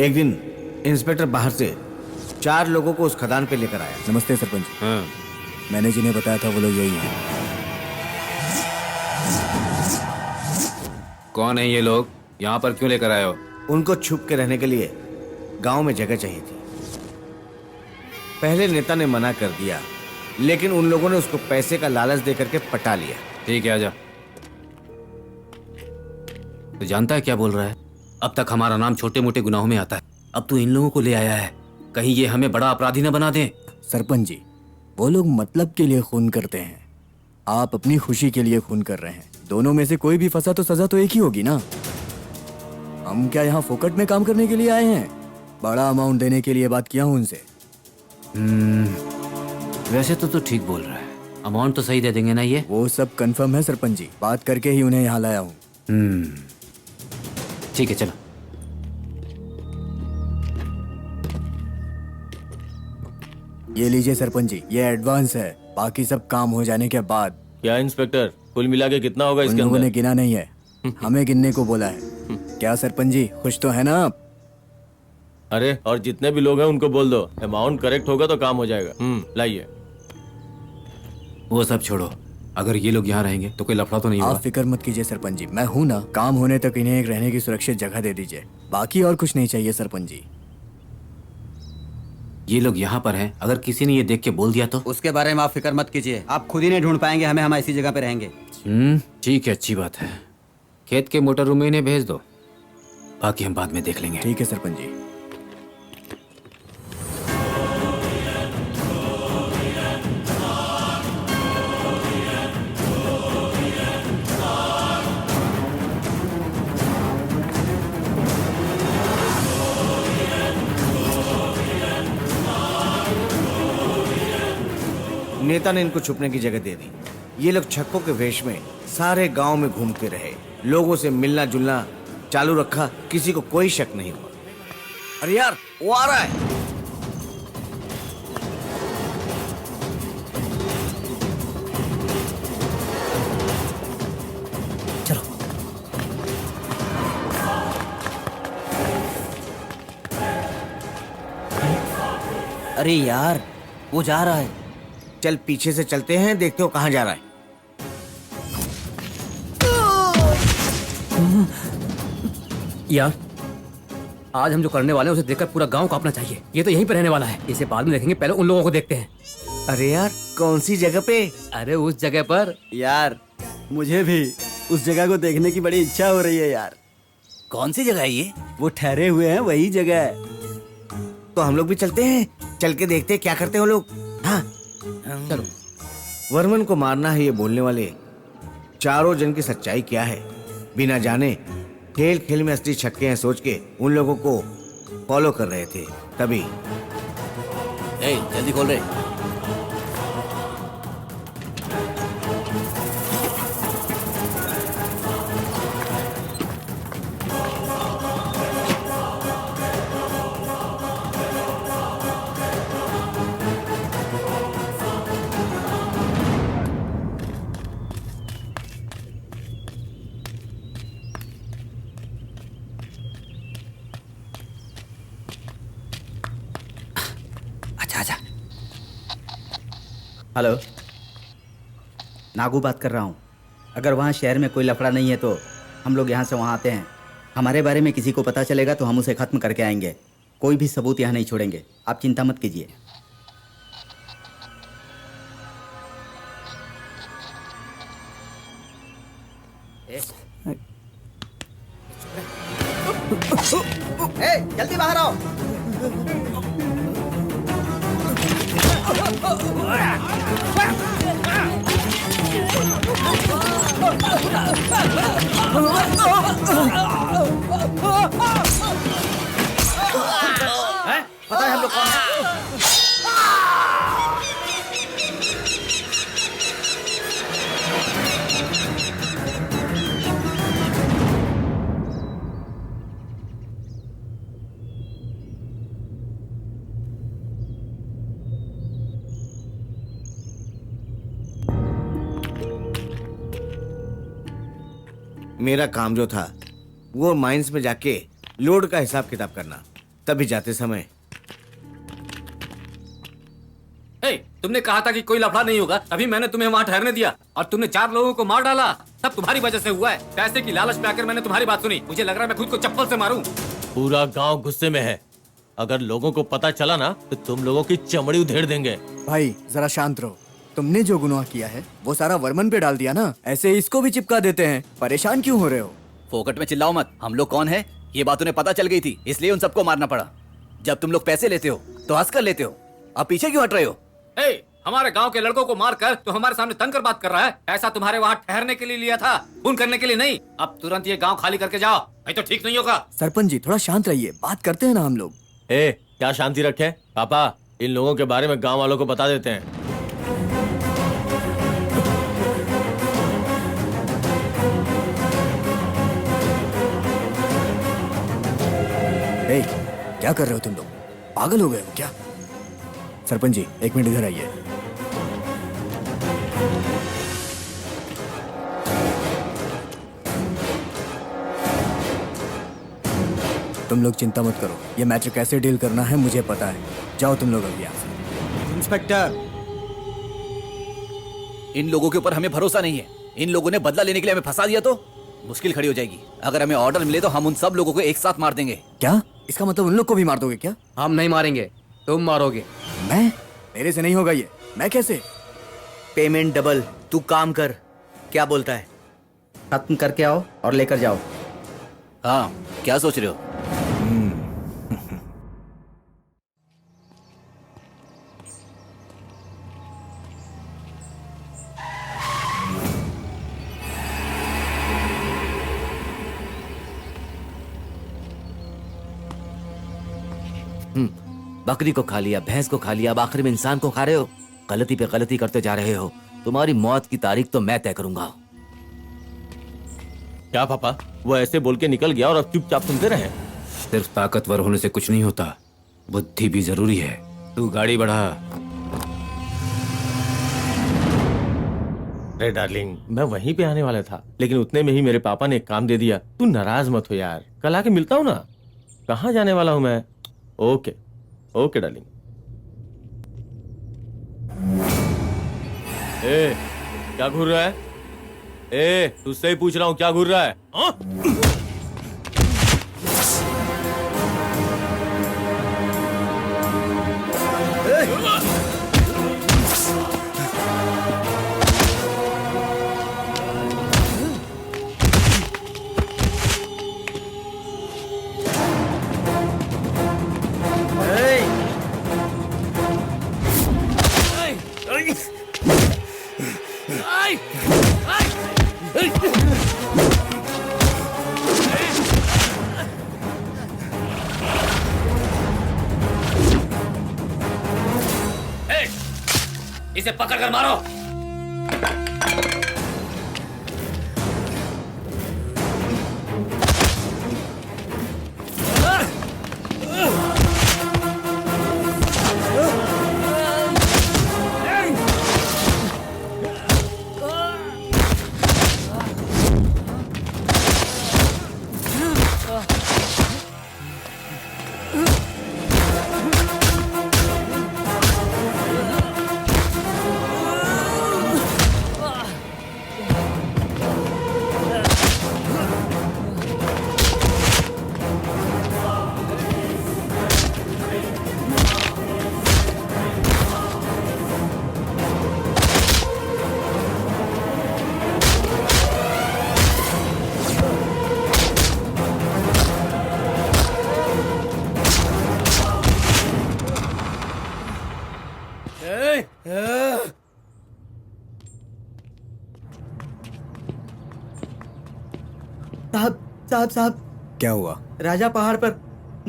एक दिन इंस्पेक्टर बाहर से 4 लोगों को उस खदान पे लेकर आया। नमस्ते सरपंच। हाँ। मैंने जिन्हें बताया था वो लोग यही हैं। कौन है ये लोग? यहाँ पर क्यों लेकर आए हो? उनको छुप के रहने के लिए गांव में जगह चाहिए थी। पहले नेता ने मना कर दिया, लेकिन उन लोगों ने उसको पैसे का लालच दे करके पटा लिया। ठीक है, आजा। तो जानता है क्या बोल रहा है? अब तक हमारा नाम छोटे मोटे गुनाहों में आता है, अब तू इन लोगों को ले आया है, कहीं ये हमें बड़ा अपराधी न बना दें। सरपंच जी, वो लोग मतलब के लिए खून करते हैं, आप अपनी खुशी के लिए खून कर रहे हैं। दोनों में से कोई भी फंसा तो सजा तो एक ही होगी ना। हम क्या यहाँ फोकट में काम करने के लिए आए हैं? बड़ा अमाउंट देने के लिए बात किया हूँ उनसे। वैसे तो ठीक बोल रहा है, अमाउंट तो सही दे देंगे ना ये? वो सब कंफर्म है सरपंच जी, बात करके ही उन्हें यहाँ लाया हूँ। ठीक है, चलो। ये लीजिए सरपंच जी, ये एडवांस है, बाकी सब काम हो जाने के बाद। क्या इंस्पेक्टर, कुल मिला के कितना होगा इसके उन लोगों अंदर? ने गिना नहीं है, हमें गिनने को बोला है। क्या सरपंच जी, खुश तो है ना आप? अरे, और जितने भी लोग हैं उनको बोल दो, अमाउंट करेक्ट होगा तो काम हो जाएगा। लाइए। वो सब छोड़ो, अगर ये लोग यहाँ रहेंगे तो कोई लफड़ा तो नहीं होगा? आप फिक्र मत कीजिए सरपंच जी, मैं हूँ ना। काम होने तक इन्हें एक रहने की सुरक्षित जगह दे दीजिए, बाकी और कुछ नहीं चाहिए सरपंच जी। ये लोग यहाँ पर हैं, अगर किसी ने ये देख के बोल दिया तो? उसके बारे में आप फिक्र मत कीजिए, आप खुद ही नहीं ढूंढ पाएंगे हमें, हम ऐसी जगह पे रहेंगे। ठीक है, अच्छी बात है। खेत के मोटर रूम में इन्हें भेज दो, बाकी हम बाद में देख लेंगे। ठीक है सरपंच जी। नेता ने इनको छुपने की जगह दे दी। ये लोग छक्कों के वेश में सारे गांव में घूमते रहे, लोगों से मिलना जुलना चालू रखा, किसी को कोई शक नहीं हुआ। अरे यार, वो आ रहा है। चलो। अरे यार, वो जा रहा है। चल पीछे से चलते हैं, देखते हो कहाँ जा रहा है। यार, आज हम जो करने वाले हैं उसे देखकर पूरा गांव कांपना चाहिए। ये तो यहीं पे रहने वाला है, इसे बाद में देखेंगे, पहले उन लोगों को देखते हैं। अरे यार, कौन सी जगह पे? अरे उस जगह पर। यार, मुझे भी उस जगह को देखने की बड़ी इच्छा हो रही है यार। कौन सी जगह है ये? वो ठहरे हुए हैं, वही जगह है। तो हम लोग भी चलते हैं, चल के देखते हैं क्या करते हैं वो लोग। हाँ चलो। वर्मन को मारना है ये बोलने वाले चारों जन की सच्चाई क्या है, बिना जाने खेल खेल में असली छक्के हैं सोच के उन लोगों को फॉलो कर रहे थे। तभी जल्दी खोल रहे। हेलो, नागू बात कर रहा हूँ। अगर वहाँ शहर में कोई लफड़ा नहीं है तो हम लोग यहाँ से वहाँ आते हैं। हमारे बारे में किसी को पता चलेगा तो हम उसे ख़त्म करके आएंगे। कोई भी सबूत यहाँ नहीं छोड़ेंगे, आप चिंता मत कीजिए। जल्दी बाहर आओ। पता है हम लोग कौन हैं? मेरा काम जो था वो माइंस में जाके लोड का हिसाब किताब करना। तभी जाते समय तुमने कहा था कि कोई लफड़ा नहीं होगा, तभी मैंने तुम्हें वहाँ ठहरने दिया और तुमने 4 लोगों को मार डाला। सब तुम्हारी वजह से हुआ है। पैसे की लालच में आकर मैंने तुम्हारी बात सुनी। मुझे लग रहा है मैं खुद को चप्पल से मारूं। पूरा गांव गुस्से में है। अगर लोगों को पता चला ना तो तुम लोगों की चमड़ी उधेड़ देंगे। भाई जरा शांत रहो। तुमने जो गुनाह किया है वो सारा वर्मन पे डाल दिया ना, ऐसे इसको भी चिपका देते हैं। परेशान क्यों हो रहे हो? फोकट में चिल्लाओ मत। हम लोग कौन है ये बात उन्हें पता चल गई थी, इसलिए उन सबको मारना पड़ा। जब तुम लोग पैसे लेते हो तो हंस कर लेते हो, अब पीछे क्यों हट रहे हो? हमारे गांव के लड़कों को मारकर तो हमारे सामने तंग कर बात कर रहा है। ऐसा तुम्हारे वहाँ ठहरने के लिए लिया था, खून करने के लिए नहीं। अब तुरंत ये गांव खाली करके जाओ, नहीं तो ठीक नहीं होगा। सरपंच जी थोड़ा शांत रहिए, बात करते हैं ना हम लोग। क्या शांति रखे पापा, इन लोगों के बारे में गांव वालों को बता देते हैं। क्या कर रहे हो तुम लोग? पागल हो गए हो क्या? सरपंच जी 1 मिनट इधर आइए। तुम लोग चिंता मत करो, ये मैटर कैसे डील करना है मुझे पता है। जाओ तुम लोग अभी यहाँ से। इंस्पेक्टर, इन लोगों के ऊपर हमें भरोसा नहीं है। इन लोगों ने बदला लेने के लिए हमें फंसा दिया तो मुश्किल खड़ी हो जाएगी। अगर हमें ऑर्डर मिले तो हम उन सब लोगों को एक साथ मार देंगे। क्या इसका मतलब उन लोग को भी मार दोगे क्या? हम नहीं मारेंगे, तुम मारोगे। मैं? मेरे से नहीं होगा ये। मैं कैसे? Payment double. तू काम कर। क्या बोलता है? खत्म करके आओ और लेकर जाओ। हाँ, क्या सोच रहे हो? बकरी को खा लिया, भैंस को खा लिया, अब आखिर में इंसान को खा रहे हो। गलती पे गलती करते जा रहे हो। तुम्हारी मौत की तारीख तो मैं तय करूंगा। क्या पापा, वो ऐसे बोल के निकल गया और अब चुपचाप सुनते रहे? सिर्फ ताकतवर होने से कुछ नहीं होता, बुद्धि भी जरूरी है। तू गाड़ी बढ़ा। अरे डार्लिंग, मैं वहीं पे आने वाला था, लेकिन उतने में ही मेरे पापा ने एक काम दे दिया। तू नाराज मत हो यार, कल आके मिलता हूँ ना। कहाँ जाने वाला हूँ मैं? Okay okay darling. क्या घूर रहा है? तुझसे ही पूछ रहा हूँ, क्या घूर रहा है? हाँ? इसे पकड़ कर मारो। साहब क्या हुआ? राजा पहाड़ पर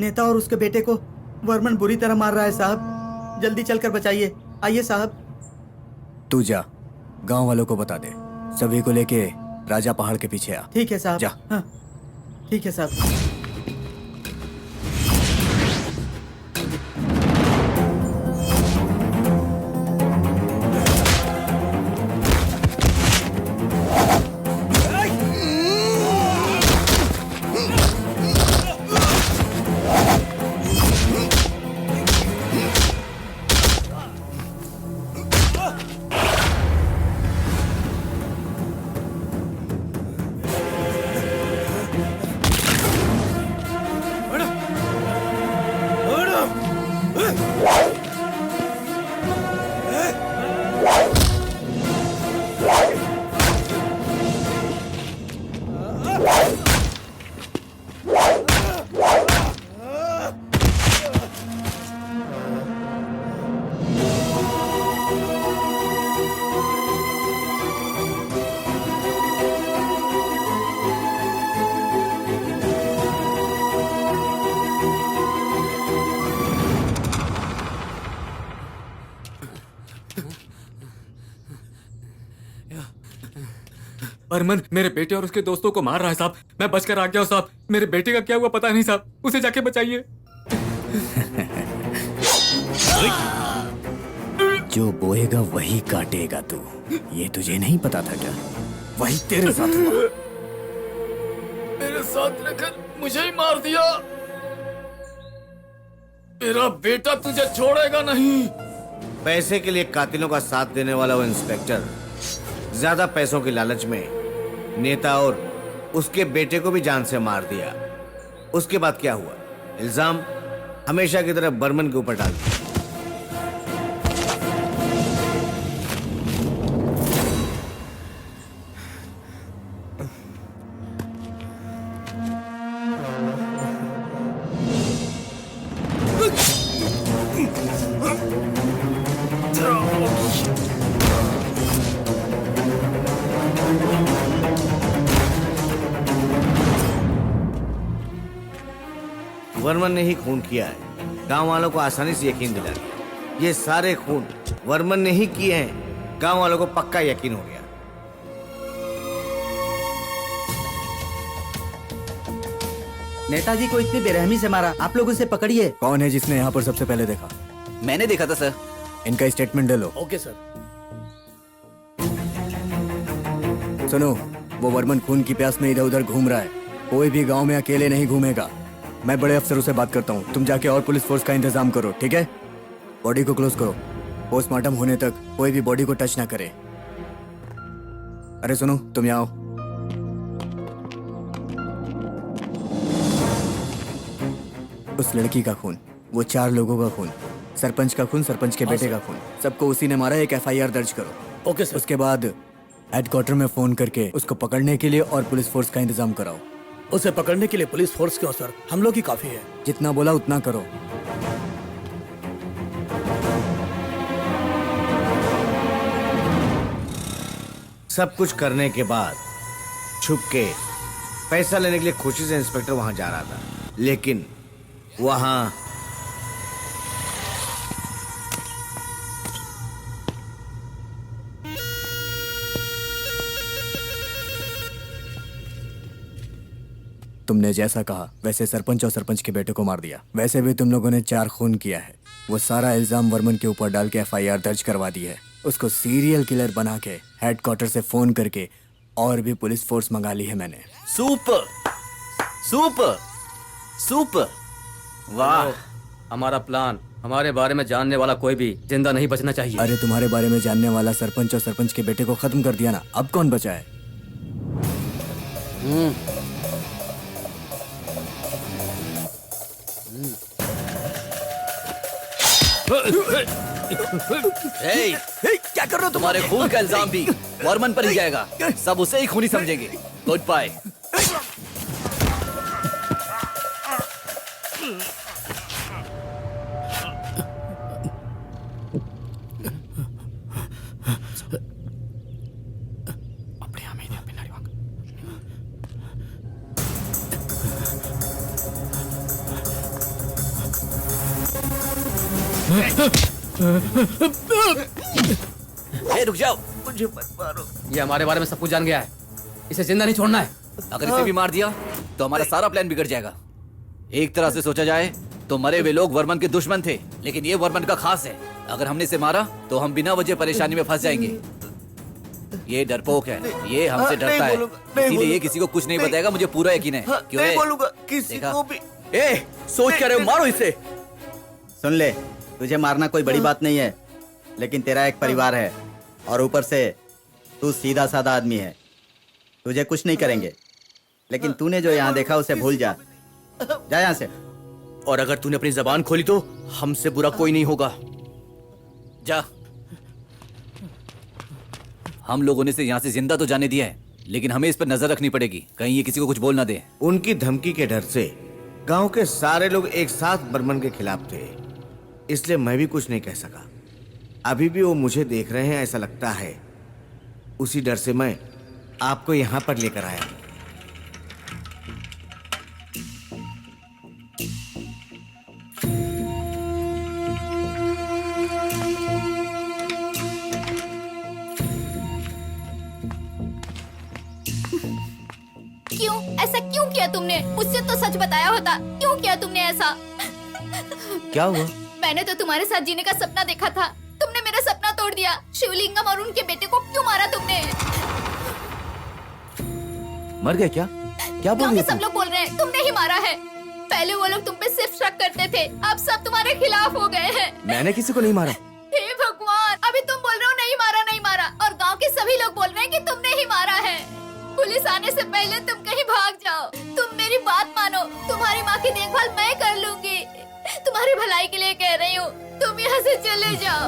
नेता और उसके बेटे को वर्मन बुरी तरह मार रहा है साहब। जल्दी चलकर बचाइए। आइए साहब। तू जा, गांव वालों को बता दे, सभी को लेके राजा पहाड़ के पीछे आ। ठीक है साहब। जा। हाँ, ठीक है साहब। बर्मन मेरे बेटे और उसके दोस्तों को मार रहा है साहब। मैं बचकर आ गया हूँ साहब। मेरे बेटे का क्या हुआ पता नहीं साहब, उसे जाके बचाइए। जो बोएगा वही काटेगा तू, ये तुझे नहीं पता था क्या? वही तेरे साथ हुआ। मेरे साथ रहकर मुझे ही मार दिया। मेरा बेटा तुझे छोड़ेगा नहीं। पैसे के लिए कातिलों का साथ देने वाला वो इंस्पेक्टर ज्यादा पैसों के लालच में नेता और उसके बेटे को भी जान से मार दिया। उसके बाद क्या हुआ? इल्जाम हमेशा की तरह बर्मन के ऊपर डाल दिया। वर्मन ने ही खून किया है। गांव वालों को आसानी से यकीन दिला दिया। ये सारे खून वर्मन ने ही किए हैं। गांव वालों को पक्का यकीन हो गया। नेताजी को इतनी बेरहमी से मारा, आप लोग उसे पकड़िए। कौन है जिसने यहाँ पर सबसे पहले देखा? मैंने देखा था सर। इनका स्टेटमेंट ले लो। Okay sir. सुनो, वो वर्मन खून की प्यास में इधर उधर घूम रहा है। कोई भी गांव में अकेले नहीं घूमेगा। मैं बड़े अफसरों से बात करता हूँ, तुम जाके और पुलिस फोर्स का इंतजाम करो, ठीक है? बॉडी को क्लोज करो। पोस्टमार्टम होने तक कोई भी बॉडी को टच ना करे। अरे सुनो, तुम यहाँ आओ। उस लड़की का खून, वो 4 लोगों का खून, सरपंच का खून, सरपंच के बेटे का खून, सबको उसी ने मारा। एक FIR दर्ज करो। Okay sir. उसके बाद हेडक्वार्टर में फोन करके उसको पकड़ने के लिए और पुलिस फोर्स का इंतजाम कराओ। उसे पकड़ने के लिए पुलिस फोर्स क्यों सर? हम लोग ही काफी है। जितना बोला उतना करो। सब कुछ करने के बाद छुप के पैसा लेने के लिए खुशी से इंस्पेक्टर वहां जा रहा था, लेकिन वहां तुमने जैसा कहा वैसे सरपंच और सरपंच के बेटे को मार दिया। वैसे भी तुम लोगों ने 4 खून किया है। वो सारा इल्जाम वर्मन के ऊपर डाल के FIR दर्ज करवा दी है। उसको सीरियल किलर बना के हेडक्वार्टर से फोन करके और भी पुलिस फोर्स मंगा ली है मैंने। सुपर सुपर सुपर, वाह। हमारा प्लान, हमारे बारे में जानने वाला कोई भी जिंदा नहीं बचना चाहिए। अरे तुम्हारे बारे में जानने वाला सरपंच और सरपंच के बेटे को खत्म कर दिया ना, अब कौन बचा है? क्या कर रहे हो? तुम्हारे खून का इल्जाम भी वर्मन पर ही जाएगा। सब उसे ही खूनी समझेंगे। Good bye. रुक जाओ, मुझे मत मारो। ये हमारे बारे में सब कुछ जान गया है, इसे जिंदा नहीं छोड़ना है। अगर इसे भी मार दिया तो हमारा सारा प्लान बिगड़ जाएगा। एक तरह से सोचा जाए तो मरे हुए लोग वर्मन के दुश्मन थे, लेकिन ये वर्मन का खास है। अगर हमने इसे मारा तो हम बिना वजह परेशानी में फंस जाएंगे। ये डरपोक है, ये हमसे डरता है, इसीलिए ये किसी को कुछ नहीं बताएगा। मुझे पूरा यकीन है। क्यों नहीं है? बोलूंगा किसी को भी। ए, सोच क्या रहे हो? मारो इसे। सुन ले, तुझे मारना कोई बड़ी बात नहीं है, लेकिन तेरा एक परिवार है और ऊपर से तू सीधा साधा आदमी है। तुझे कुछ नहीं करेंगे, लेकिन तूने जो यहाँ देखा उसे भूल जा। जा यहाँ से। और अगर तूने अपनी जबान खोली तो हमसे बुरा कोई नहीं होगा। जा। हम लोगों ने इसे यहाँ से जिंदा तो जाने दिया है, लेकिन हमें इस पर नजर रखनी पड़ेगी, कहीं ये किसी को कुछ बोल ना दे। उनकी धमकी के डर से गांव के सारे लोग एक साथ बर्मन के खिलाफ थे, इसलिए मैं भी कुछ नहीं कह सका। अभी भी वो मुझे देख रहे हैं ऐसा लगता है, उसी डर से मैं आपको यहाँ पर लेकर आया हूँ। क्यों ऐसा क्यों किया तुमने? मुझसे तो सच बताया होता। क्यों किया तुमने ऐसा? क्या हुआ? मैंने तो तुम्हारे साथ जीने का सपना देखा था, तुमने मेरा सपना तोड़ दिया। शिवलिंगम और उनके बेटे को क्यों मारा तुमने? मर गया क्या? क्या बोल गाँव रही के सब लोग बोल रहे हैं तुमने ही मारा है। पहले वो लोग तुम पे सिर्फ शक करते थे, अब सब तुम्हारे खिलाफ हो गए हैं। मैंने किसी को नहीं मारा। हे भगवान, अभी तुम बोल रहे हो नहीं मारा नहीं मारा, और गांव के सभी लोग बोल रहे हैं कि तुमने ही मारा है। पुलिस आने से पहले तुम कहीं भाग जाओ। तुम मेरी बात मानो, तुम्हारी माँ की देखभाल मैं कर लूंगी। तुम्हारी भलाई के लिए कह रही हूँ, तुम यहाँ से चले जाओ।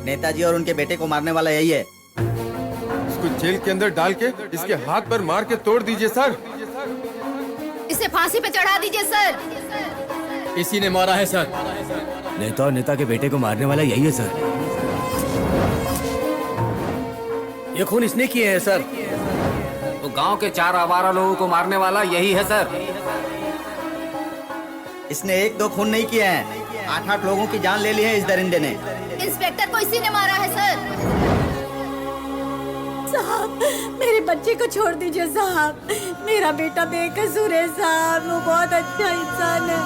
नेताजी और उनके बेटे को मारने वाला यही है। इसको जेल के अंदर डाल के इसके हाथ पर मार के तोड़ दीजिए सर। इसे फांसी पे चढ़ा दीजिए सर। इसी ने मारा है सर। नेता और नेता के बेटे को मारने वाला यही है सर। ये खून इसने किए हैं सर। तो गांव के 4 आवारा लोगों को मारने वाला यही है सर। इसने 1-2 खून नहीं किए हैं, 8-8 लोगों की जान ले ली है इस दरिंदे ने। इंस्पेक्टर को इसी ने मारा है सर। साहब, मेरे बच्चे को छोड़ दीजिए साहब। मेरा बेटा बेकसूर है साहब, वो बहुत अच्छा इंसान है।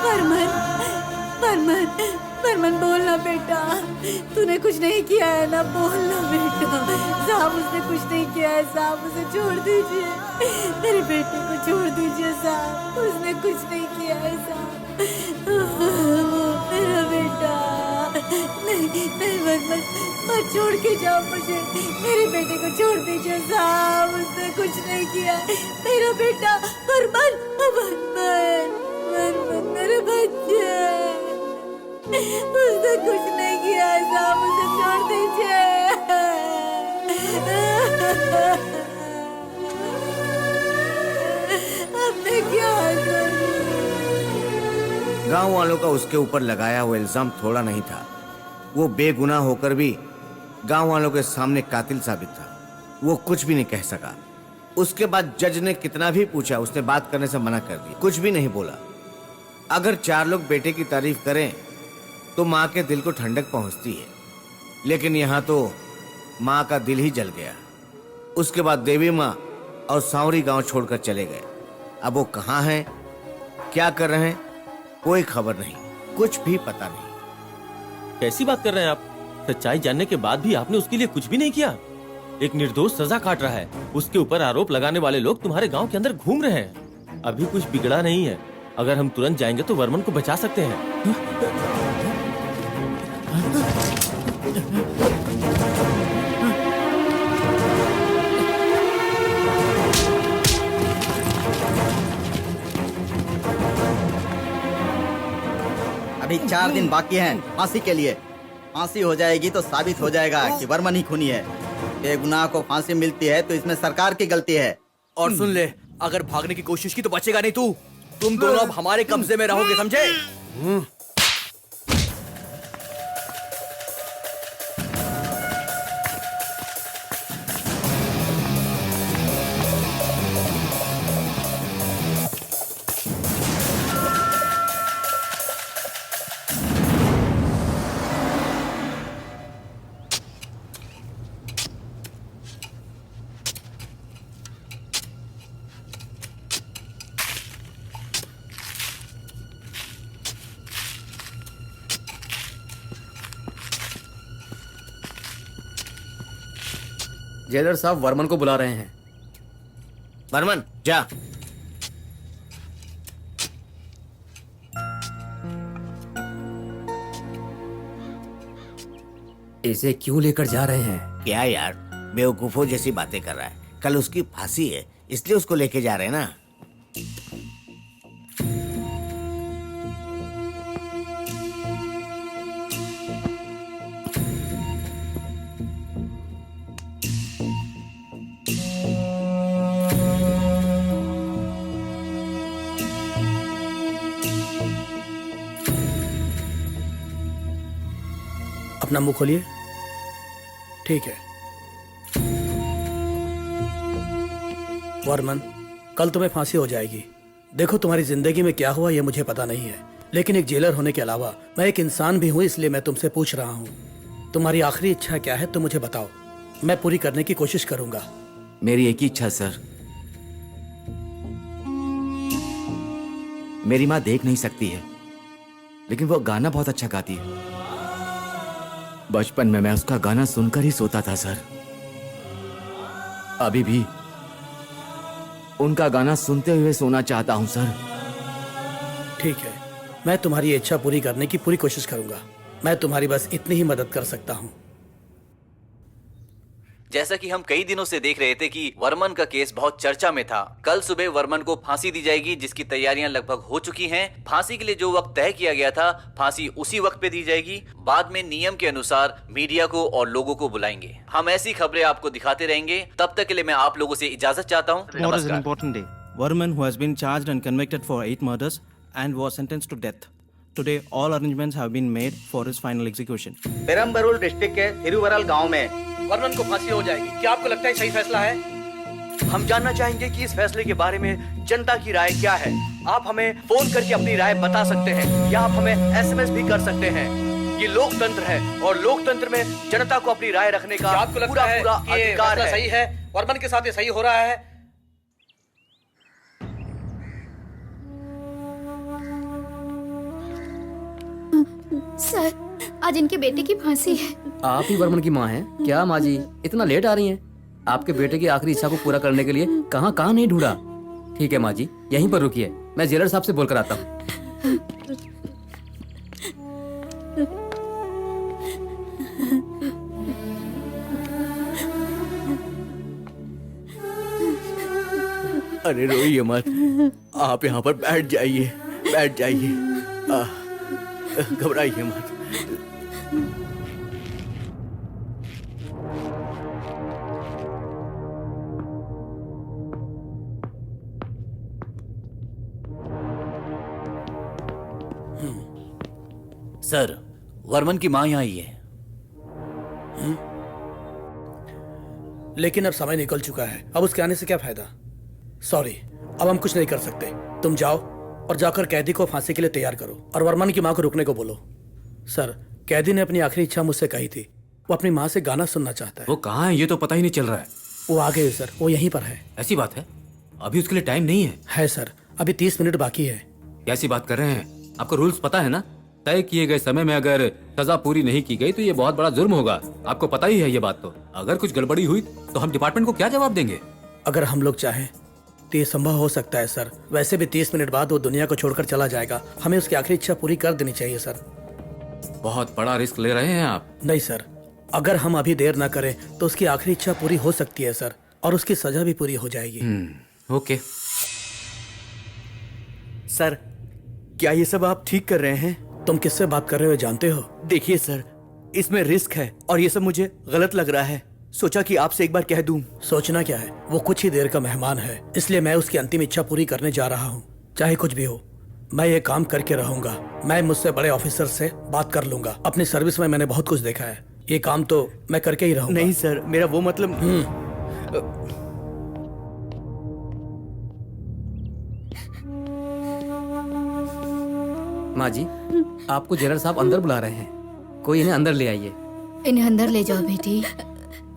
बर्मन, बर्मन, बर्मन बोलना बेटा, तूने कुछ नहीं किया है ना, बोलना बेटा। साहब उसने कुछ नहीं किया है साहब, उसे छोड़ दीजिए। मेरे बेटे को छोड़ दीजिए साहब, उसने कुछ नहीं किया है साहब। मेरा बेटा, नहीं नहीं बर्मन, मत छोड़ के जाओ मुझे। मेरे बेटे को छोड़ दीजिए साहब, उसने कुछ नहीं किया। मेरा बेटा बर्मन, बर्मन, बर्मन मेरे बच्चे, उसने कुछ नहीं किया है साहब, उसे छोड़ दीजिए। अब मैं क्या करूं? गांव वालों का उसके ऊपर लगाया हुआ इल्जाम थोड़ा नहीं था। वो बेगुनाह होकर भी गांव वालों के सामने कातिल साबित था। वो कुछ भी नहीं कह सका। उसके बाद जज ने कितना भी पूछा, उसने बात करने से मना कर दिया, कुछ भी नहीं बोला। अगर 4 लोग बेटे की तारीफ करें तो माँ के दिल को ठंडक पहुंचती है, लेकिन यहाँ तो माँ का दिल ही जल गया। उसके बाद देवी माँ और सांवरी गांव छोड़कर चले गए। अब वो कहाँ हैं, क्या कर रहे हैं, कोई खबर नहीं, कुछ भी पता नहीं। कैसी बात कर रहे हैं आप? सच्चाई जानने के बाद भी आपने उसके लिए कुछ भी नहीं किया। एक निर्दोष सजा काट रहा है, उसके ऊपर आरोप लगाने वाले लोग तुम्हारे गांव के अंदर घूम रहे हैं। अभी कुछ बिगड़ा नहीं है, अगर हम तुरंत जाएंगे तो वर्मन को बचा सकते हैं। अभी 4 दिन बाकी हैं फांसी के लिए। फांसी हो जाएगी तो साबित हो जाएगा कि वर्मन ही खूनी है। बेगुनाह को फांसी मिलती है तो इसमें सरकार की गलती है। और सुन ले, अगर भागने की कोशिश की तो बचेगा नहीं तू। तुम दोनों अब हमारे कब्जे में रहोगे, समझे? जेलर साहब वर्मन को बुला रहे हैं। वर्मन जा। इसे क्यों लेकर जा रहे हैं? क्या यार, बेवकूफों जैसी बातें कर रहा है। कल उसकी फांसी है, इसलिए उसको लेके जा रहे हैं ना। अपना मुंह खोलिए। ठीक है वर्मन, कल तुम्हें फांसी हो जाएगी। देखो तुम्हारी जिंदगी में क्या हुआ ये मुझे पता नहीं है, लेकिन एक जेलर होने के अलावा मैं एक इंसान भी हूँ, इसलिए मैं तुमसे पूछ रहा हूँ तुम्हारी आखिरी इच्छा क्या है, तुम मुझे बताओ, मैं पूरी करने की कोशिश करूंगा। मेरी एक ही इच्छा सर, मेरी माँ देख नहीं सकती है, लेकिन वो गाना बहुत अच्छा गाती है। बचपन में मैं उसका गाना सुनकर ही सोता था सर। अभी भी उनका गाना सुनते हुए सोना चाहता हूं सर। ठीक है, मैं तुम्हारी इच्छा पूरी करने की पूरी कोशिश करूंगा। मैं तुम्हारी बस इतनी ही मदद कर सकता हूं। जैसा कि हम कई दिनों से देख रहे थे कि वर्मन का केस बहुत चर्चा में था। कल सुबह वर्मन को फांसी दी जाएगी, जिसकी तैयारियां लगभग हो चुकी हैं। फांसी के लिए जो वक्त तय किया गया था, फांसी उसी वक्त पे दी जाएगी। बाद में नियम के अनुसार मीडिया को और लोगों को बुलाएंगे। हम ऐसी खबरें आपको दिखाते रहेंगे। तब तक के लिए मैं आप लोगों से इजाजत चाहता हूँ। Tomorrow is an important day. Varman, who has been charged and convicted for 8 murders and was sentenced to death. Today, all arrangements have been made for his final execution. Perambalur district के थिरुवरल गांव में वर्मन को फांसी हो जाएगी। क्या आपको लगता है सही फैसला है? हम जानना चाहेंगे कि इस फैसले के बारे में जनता की राय क्या है। आप हमें फोन करके अपनी राय बता सकते हैं या आप हमें एसएमएस भी कर सकते हैं। ये लोकतंत्र है और लोकतंत्र में जनता को अपनी राय रखने का आपको लगता पूरा है पूरा कि ये अधिकार फैसला है। सही है? वर्मन के साथ ये सही हो रहा है? सर, आज इनके बेटे की फांसी है। आप ही वर्मन की माँ हैं क्या? माँ जी इतना लेट आ रही हैं? आपके बेटे की आखिरी इच्छा को पूरा करने के लिए कहाँ कहाँ नहीं ढूंढा। ठीक है माँ जी, यहीं पर रुकिए, मैं जेलर साहब से बोलकर आता हूँ। अरे रोइए मत, आप यहाँ पर बैठ जाइए, बैठ जाइए, घबराइए मत। सर, वर्मन की माँ यहाँ आई है। लेकिन अब समय निकल चुका है, अब उसके आने से क्या फायदा। सॉरी, अब हम कुछ नहीं कर सकते। तुम जाओ और जाकर कैदी को फांसी के लिए तैयार करो और वर्मन की माँ को रुकने को बोलो। सर, कैदी ने अपनी आखिरी इच्छा मुझसे कही थी। वो अपनी माँ से गाना सुनना चाहता है। वो कहाँ है ये तो पता ही नहीं चल रहा है। वो आ गए सर, वो यहीं पर है। ऐसी बात है? अभी उसके लिए टाइम नहीं है? है सर, अभी 30 मिनट बाकी है। कैसी बात कर रहे हैं? आपको रूल्स पता है ना? तय किए गए समय में अगर सजा पूरी नहीं की गई तो ये बहुत बड़ा जुर्म होगा। आपको पता ही है ये बात। तो अगर कुछ गड़बड़ी हुई तो हम डिपार्टमेंट को क्या जवाब देंगे? अगर हम लोग चाहें तो ये संभव हो सकता है सर। वैसे भी 30 मिनट बाद वो दुनिया को छोड़कर चला जाएगा। हमें उसकी आखिरी इच्छा पूरी कर देनी चाहिए सर। बहुत बड़ा रिस्क ले रहे हैं आप। नहीं सर, अगर हम अभी देर ना करें तो उसकी आखिरी इच्छा पूरी हो सकती है सर, और उसकी सजा भी पूरी हो जाएगी। ओके सर, क्या ये सब आप ठीक कर रहे हैं? तुम किससे बात कर रहे हो जानते हो? देखिए सर, इसमें रिस्क है और ये सब मुझे गलत लग रहा है। सोचा कि आपसे एक बार कह दूं। सोचना क्या है, वो कुछ ही देर का मेहमान है, इसलिए मैं उसकी अंतिम इच्छा पूरी करने जा रहा हूँ। चाहे कुछ भी हो, मैं ये काम करके रहूंगा। मैं मुझसे बड़े ऑफिसर से बात कर लूंगा। अपनी सर्विस में मैंने बहुत कुछ देखा है, ये काम तो मैं करके ही रहूंगा। नहीं सर, मेरा वो मतलब माँ जी, आपको जेलर साहब अंदर बुला रहे हैं। कोई इन्हें अंदर ले आइए। इन्हें अंदर ले जाओ बेटी।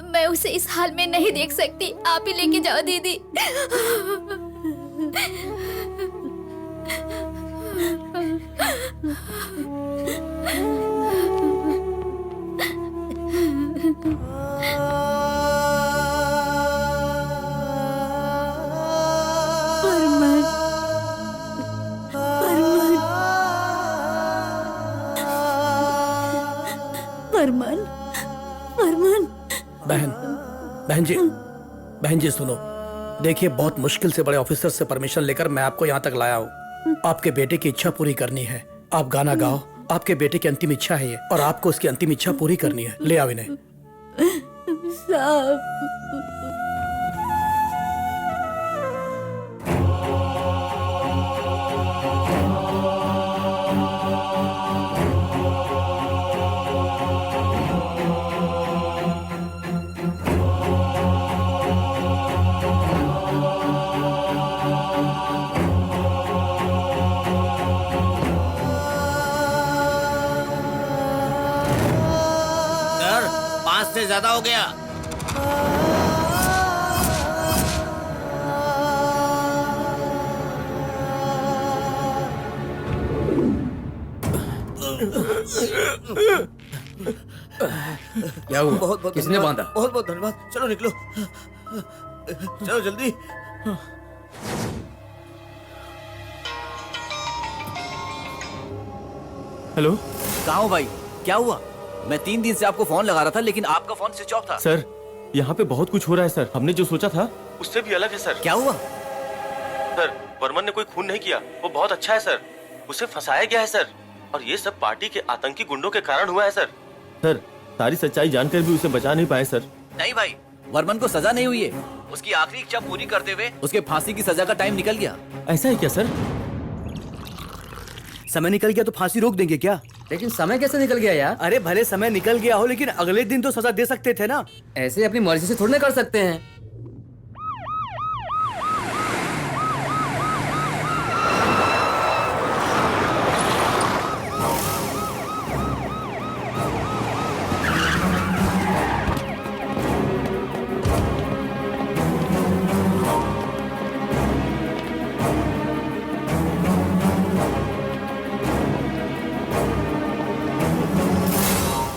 मैं उसे इस हाल में नहीं देख सकती, आप ही लेके जाओ दीदी। वरमान, वरमान। बहन जी सुनो, देखिए बहुत मुश्किल से बड़े ऑफिसर से परमिशन लेकर मैं आपको यहाँ तक लाया हूँ। आपके बेटे की इच्छा पूरी करनी है। आप गाना गाओ, आपके बेटे की अंतिम इच्छा है ये, और आपको उसकी अंतिम इच्छा पूरी करनी है। ले आओ इन्हें। सर, 5 से ज्यादा हो गया। क्या हुआ? बहुत बहुत किसने बांधा? बहुत बहुत धन्यवाद। चलो निकलो, चलो जल्दी। हेलो, कहाँ हो भाई? क्या हुआ? मैं 3 दिन से आपको फोन लगा रहा था लेकिन आपका फोन स्विच ऑफ था। सर, यहाँ पे बहुत कुछ हो रहा है सर। हमने जो सोचा था उससे भी अलग है सर। क्या हुआ? सर, वर्मन ने कोई खून नहीं किया। वो बहुत अच्छा है सर। उसे फंसाया गया है सर, और ये सब पार्टी के आतंकी गुंडों के कारण हुआ है सर। सर, सारी सच्चाई जानकर भी उसे बचा नहीं पाए सर। नहीं भाई, वर्मन को सजा नहीं हुई है। उसकी आखिरी इच्छा पूरी करते हुए उसके फांसी की सजा का टाइम निकल गया। ऐसा है क्या सर? समय निकल गया तो फांसी रोक देंगे क्या? लेकिन समय कैसे निकल गया यार? अरे भले समय निकल गया हो, लेकिन अगले दिन तो सजा दे सकते थे ना। ऐसे अपनी मर्जी से थोड़ी ना कर सकते हैं।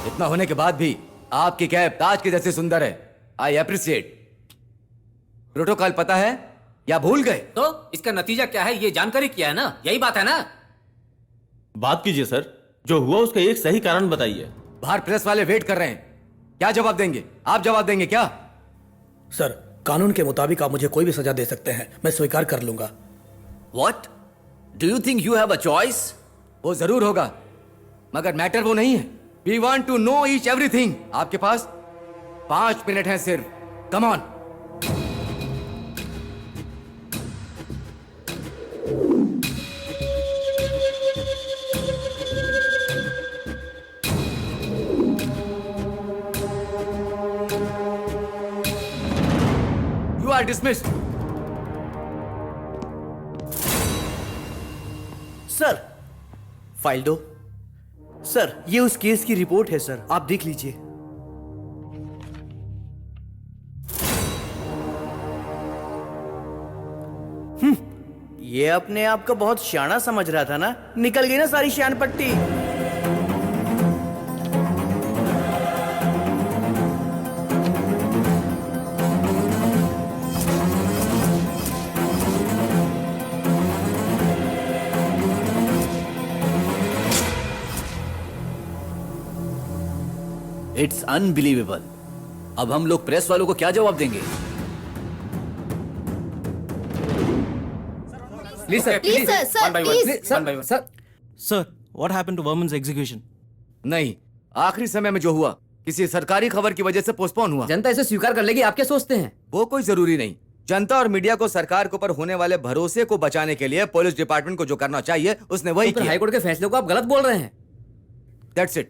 इतना होने के बाद भी आपकी कैब ताज के जैसे सुंदर है। I appreciate. प्रोटोकॉल पता है या भूल गए? तो इसका नतीजा क्या है ये जानकारी क्या है ना, यही बात है ना। बात कीजिए सर, जो हुआ उसका एक सही कारण बताइए। बाहर प्रेस वाले वेट कर रहे हैं। क्या जवाब देंगे? आप जवाब देंगे क्या? सर, कानून के मुताबिक आप मुझे कोई भी सजा दे सकते हैं, मैं स्वीकार कर लूंगा। What? Do you think you have a choice? वो जरूर होगा, मगर मैटर वो नहीं है। We want to know each everything. आपके पास 5 मिनट हैं सिर्फ। Come on. You are dismissed. Sir, file दो। सर, ये उस केस की रिपोर्ट है सर, आप देख लीजिए। ये अपने आप को बहुत शाना समझ रहा था ना, निकल गई ना सारी शान पट्टी। It's unbelievable. अब हम लोग प्रेस वालों को क्या जवाब देंगे? Please sir, Please, sir, sir, One by one, please. please, one by one, sir. Sir, what happened to Verman's execution? नहीं, आखिरी समय में जो हुआ किसी सरकारी खबर की वजह से पोस्टपोन हुआ। जनता इसे स्वीकार कर लेगी, आप क्या सोचते हैं? वो कोई जरूरी नहीं। जनता और मीडिया को सरकार के ऊपर होने वाले भरोसे को बचाने के लिए पुलिस डिपार्टमेंट को जो करना चाहिए उसने वही तो फिर किया। हाईकोर्ट के फैसले को आप गलत बोल रहे हैं। That's it.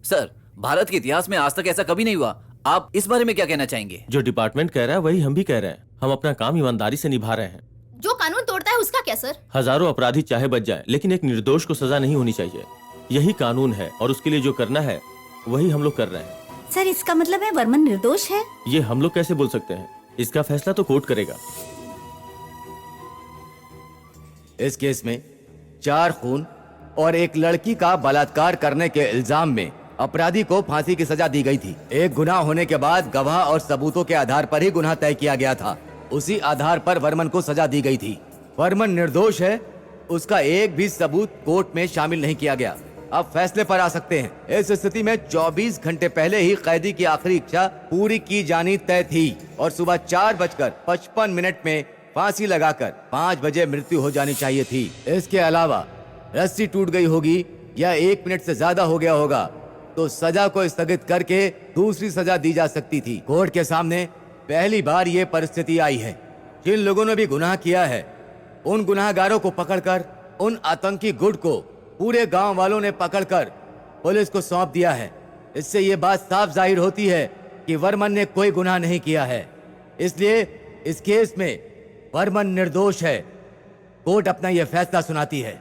सर, भारत के इतिहास में आज तक ऐसा कभी नहीं हुआ। आप इस बारे में क्या कहना चाहेंगे? जो डिपार्टमेंट कह रहा है वही हम भी कह रहे हैं। हम अपना काम ईमानदारी से निभा रहे हैं। जो कानून तोड़ता है उसका क्या सर? हजारों अपराधी चाहे बच जाए, लेकिन एक निर्दोष को सजा नहीं होनी चाहिए। यही कानून है और उसके लिए जो करना है वही हम लोग कर रहे हैं। सर, इसका मतलब है वर्मन निर्दोष है? ये हम लोग कैसे बोल सकते हैं? इसका फैसला तो कोर्ट करेगा। इस केस में 4 खून और एक लड़की का बलात्कार करने के इल्जाम में अपराधी को फांसी की सजा दी गई थी। एक गुनाह होने के बाद गवाह और सबूतों के आधार पर ही गुनाह तय किया गया था। उसी आधार पर वर्मन को सजा दी गई थी। वर्मन निर्दोष है, उसका एक भी सबूत कोर्ट में शामिल नहीं किया गया। अब फैसले पर आ सकते हैं। इस स्थिति में 24 घंटे पहले ही कैदी की आखिरी इच्छा पूरी की जानी तय थी और सुबह 4:55 में फांसी लगाकर 5 बजे मृत्यु हो जानी चाहिए थी। इसके अलावा रस्सी टूट गई होगी या 1 मिनट से ज्यादा हो गया होगा तो सजा को स्थगित करके दूसरी सजा दी जा सकती थी। कोर्ट के सामने पहली बार ये परिस्थिति आई है। जिन लोगों ने भी गुनाह किया है उन गुनाहगारों को पकड़कर, उन आतंकी गुट को पूरे गांव वालों ने पकड़कर पुलिस को सौंप दिया है। इससे ये बात साफ जाहिर होती है कि वर्मन ने कोई गुनाह नहीं किया है। इसलिए इस केस में वर्मन निर्दोष है। कोर्ट अपना यह फैसला सुनाती है।